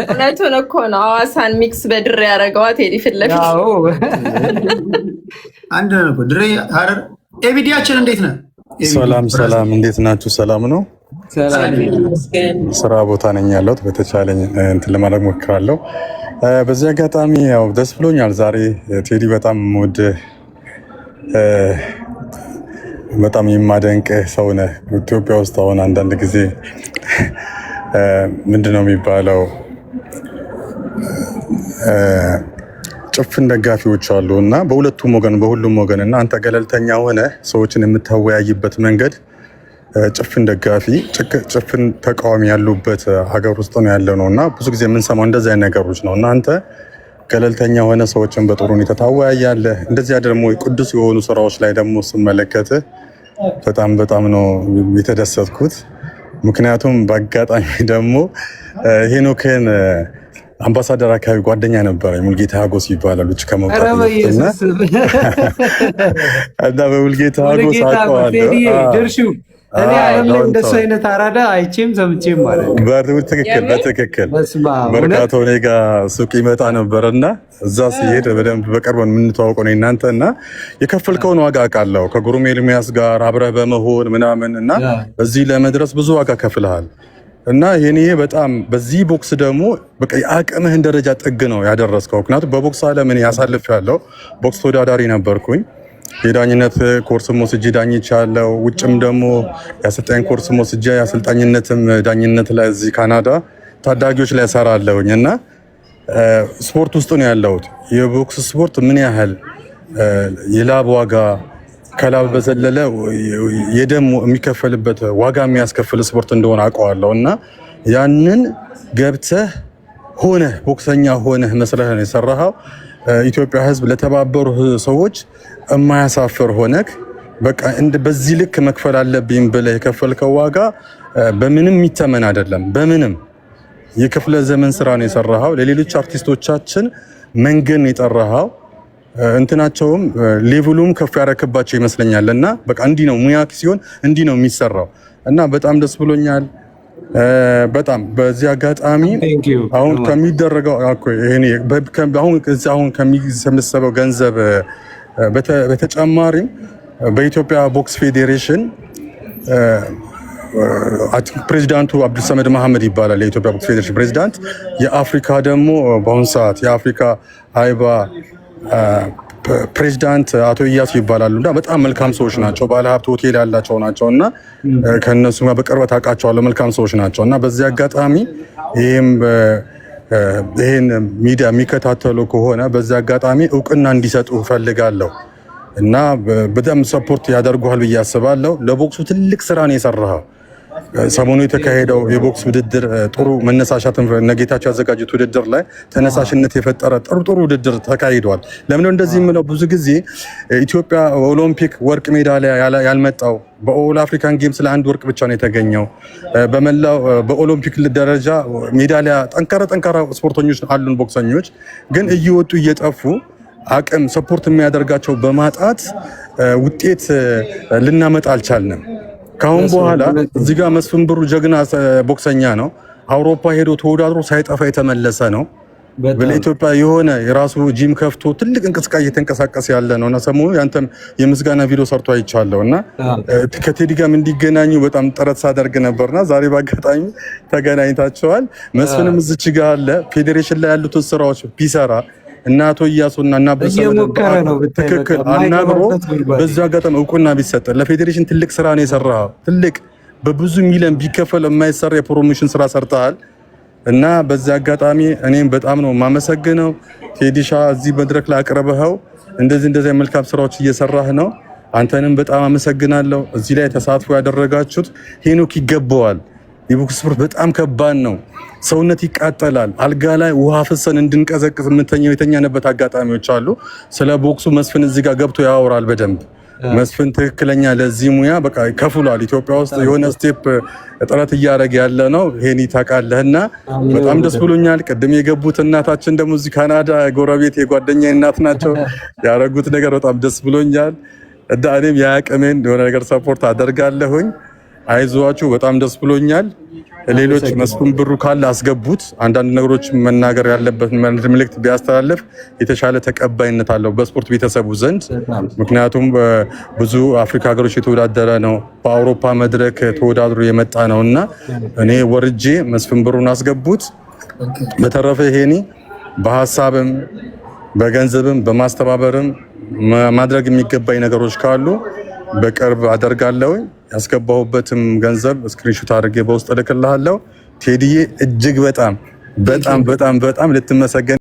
[SPEAKER 12] እውነቱን እኮ ነው። ሐዋሳን ሚክስ በድሬ ያደረገዋ ቴዲ ፊት ለፊት
[SPEAKER 3] አንድ ነው። ድሬ ሐረር። ኤቢዲያችን እንዴት ነህ?
[SPEAKER 18] ሰላም እንዴት ናችሁ? ሰላም ነው። ስራ ቦታ ነኝ ያለሁት። በተቻለኝ እንትን ለማድረግ ሞክራለሁ። በዚህ አጋጣሚ ያው ደስ ብሎኛል ዛሬ ቴዲ። በጣም ወድ በጣም የማደንቅ ሰው ነህ። ኢትዮጵያ ውስጥ አሁን አንዳንድ ጊዜ ምንድነው የሚባለው ጭፍን ደጋፊዎች አሉ እና በሁለቱም ወገን በሁሉም ወገን እና አንተ ገለልተኛ ሆነ ሰዎችን የምታወያይበት መንገድ ጭፍን ደጋፊ ጭፍን ተቃዋሚ ያሉበት ሀገር ውስጥ ነው ያለው ነው እና ብዙ ጊዜ የምንሰማው እንደዚህ አይነት ነገሮች ነው እና አንተ ገለልተኛ ሆነ ሰዎችን በጥሩ ሁኔታ ታወያያለህ። እንደዚያ ደግሞ ቅዱስ የሆኑ ስራዎች ላይ ደግሞ ስመለከት በጣም ነው የተደሰትኩት። ምክንያቱም በአጋጣሚ ደግሞ ሄኖክን አምባሳደር አካባቢ ጓደኛ ነበረ ሙልጌታ ሀጎስ ይባላል። ውጭ ከመውጣት እና በሙልጌታ ሀጎስ አውቀዋለሁ።
[SPEAKER 1] እኔ ዓለም ላይ እንደሱ አይነት አራዳ አይቼም ሰምቼም ማለት ነው።
[SPEAKER 18] በትክክል መርካቶ እኔ ጋ ሱቅ ይመጣ ነበር እና እዛ ሲሄድ በደንብ በቅርብ የምንተዋወቀው ነው እናንተ እና የከፈልከውን ዋጋ አውቃለሁ ከጉሩሜ ኤርሚያስ ጋር አብረህ በመሆን ምናምን እና እዚህ ለመድረስ ብዙ ዋጋ ከፍልሃል እና ይሄኔ በጣም በዚህ ቦክስ ደግሞ በቃ የአቅምህን ደረጃ ጥግ ነው ያደረስከው። ምክንያቱም በቦክስ ዓለም እኔ አሳልፌያለሁ። ቦክስ ተወዳዳሪ ነበርኩኝ። የዳኝነት ኮርስ ወስጄ ዳኝቻለሁ። ውጭም ደግሞ የአሰልጣኝ ኮርስ ወስጄ የአሰልጣኝነትም ዳኝነት ላይ እዚህ ካናዳ ታዳጊዎች ላይ ሰራለሁኝ እና ስፖርት ውስጥ ነው ያለሁት። የቦክስ ስፖርት ምን ያህል የላብ ዋጋ ከላብ በዘለለ የደም የሚከፈልበት ዋጋ የሚያስከፍል ስፖርት እንደሆነ አውቀዋለሁ እና ያንን ገብተህ ሆነህ ቦክሰኛ ሆነህ መስለህ ነው የሰራኸው። ኢትዮጵያ ሕዝብ ለተባበሩ ሰዎች የማያሳፍር ሆነክ በቃ በዚህ ልክ መክፈል አለብኝ ብለህ የከፈልከው ዋጋ በምንም የሚተመን አይደለም። በምንም የክፍለ ዘመን ስራ ነው የሰራኸው። ለሌሎች አርቲስቶቻችን መንገድ የጠራኸው እንትናቸውም ሌቭሉም ከፍ ያረክባቸው ይመስለኛል እና በቃ እንዲህ ነው ሙያ ሲሆን እንዲህ ነው የሚሰራው እና በጣም ደስ ብሎኛል። በጣም በዚህ አጋጣሚ አሁን ከሚደረገው አሁን ከሚሰበሰበው ገንዘብ በተጨማሪም በኢትዮጵያ ቦክስ ፌዴሬሽን ፕሬዚዳንቱ አብዱልሰመድ መሐመድ ይባላል የኢትዮጵያ ቦክስ ፌዴሬሽን ፕሬዚዳንት። የአፍሪካ ደግሞ በአሁኑ ሰዓት የአፍሪካ አይባ ፕሬዚዳንት አቶ ኢያሱ ይባላሉ እና በጣም መልካም ሰዎች ናቸው። ባለሀብት ሆቴል ያላቸው ናቸው እና ከነሱ ጋር በቅርበት አውቃቸዋለሁ። መልካም ሰዎች ናቸው እና በዚህ አጋጣሚ ይህን ሚዲያ የሚከታተሉ ከሆነ በዚህ አጋጣሚ እውቅና እንዲሰጡ ፈልጋለሁ እና በጣም ሰፖርት ያደርጉሃል ብዬ አስባለሁ። ለቦክሱ ትልቅ ስራ ነው የሰራኸው። ሰሞኑ የተካሄደው የቦክስ ውድድር ጥሩ መነሳሻት ነጌታቸው ያዘጋጁት ውድድር ላይ ተነሳሽነት የፈጠረ ጥሩ ውድድር ተካሂዷል። ለምን እንደዚህ የምለው ብዙ ጊዜ ኢትዮጵያ ኦሎምፒክ ወርቅ ሜዳሊያ ያልመጣው በኦል አፍሪካን ጌምስ ለአንድ ወርቅ ብቻ ነው የተገኘው። በመላው በኦሎምፒክ ደረጃ ሜዳሊያ ጠንካራ ስፖርተኞች አሉን ቦክሰኞች፣ ግን እየወጡ እየጠፉ አቅም ሰፖርት የሚያደርጋቸው በማጣት ውጤት ልናመጣ አልቻልንም። ካሁን በኋላ እዚህ ጋር መስፍን ብሩ ጀግና ቦክሰኛ ነው። አውሮፓ ሄዶ ተወዳድሮ ሳይጠፋ የተመለሰ ነው። በኢትዮጵያ የሆነ የራሱ ጂም ከፍቶ ትልቅ እንቅስቃሴ እየተንቀሳቀሰ ያለ ነው እና ሰሞኑ ያንተም የምስጋና ቪዲዮ ሰርቶ አይቻለሁ እና ከቴዲ ጋርም እንዲገናኙ በጣም ጥረት ሳደርግ ነበርና ዛሬ በአጋጣሚ ተገናኝታቸዋል። መስፍንም እዚች ጋር አለ። ፌዴሬሽን ላይ ያሉትን ስራዎች ቢሰራ እና አቶ እያሱና እና
[SPEAKER 1] እየሞከረ ነው
[SPEAKER 18] ትክክል አናግሮ በዛ አጋጣሚ እውቅና ቢሰጥ ለፌዴሬሽን ትልቅ ስራ ነው የሰራው። ትልቅ በብዙ ሚሊዮን ቢከፈል የማይሰራ የፕሮሞሽን ስራ ሰርተሃል እና በዛ አጋጣሚ እኔም በጣም ነው የማመሰግነው። ቴዲሻ እዚህ መድረክ ላይ አቅርበኸው እንደዚህ መልካም ስራዎች እየሰራህ ነው። አንተንም በጣም አመሰግናለሁ። እዚህ ላይ ተሳትፎ ያደረጋችሁት ሄኖክ ይገባዋል። የቦክስ ስፖርት በጣም ከባድ ነው። ሰውነት ይቃጠላል። አልጋ ላይ ውሃ ፍሰን እንድንቀዘቅዝ የተኛንበት አጋጣሚዎች አሉ። ስለ ቦክሱ መስፍን እዚህ ጋር ገብቶ ያወራል በደንብ። መስፍን ትክክለኛ ለዚህ ሙያ በቃ ከፍሏል። ኢትዮጵያ ውስጥ የሆነ ስቴፕ ጥረት እያደረገ ያለ ነው። ይሄን ታውቃለህና በጣም ደስ ብሎኛል። ቅድም የገቡት እናታችን ደግሞ እዚህ ካናዳ ጎረቤት የጓደኛ እናት ናቸው። ያደረጉት ነገር በጣም ደስ ብሎኛል። እና እኔም የአቅሜን የሆነ ነገር ሰፖርት አደርጋለሁኝ። አይዟችሁ፣ በጣም ደስ ብሎኛል። ሌሎች መስፍን ብሩ ካለ አስገቡት። አንዳንድ ነገሮች መናገር ያለበት መልእክት ቢያስተላልፍ የተሻለ ተቀባይነት አለው በስፖርት ቤተሰቡ ዘንድ። ምክንያቱም ብዙ አፍሪካ ሀገሮች የተወዳደረ ነው፣ በአውሮፓ መድረክ ተወዳድሮ የመጣ ነው እና እኔ ወርጄ መስፍን ብሩን አስገቡት። በተረፈ ይሄኒ በሀሳብም በገንዘብም በማስተባበርም ማድረግ የሚገባኝ ነገሮች ካሉ በቅርብ አደርጋለሁ። ያስገባሁበትም ገንዘብ ስክሪንሾት አድርጌ በውስጥ እልክልሃለሁ። ቴዲዬ እጅግ በጣም ልትመሰገን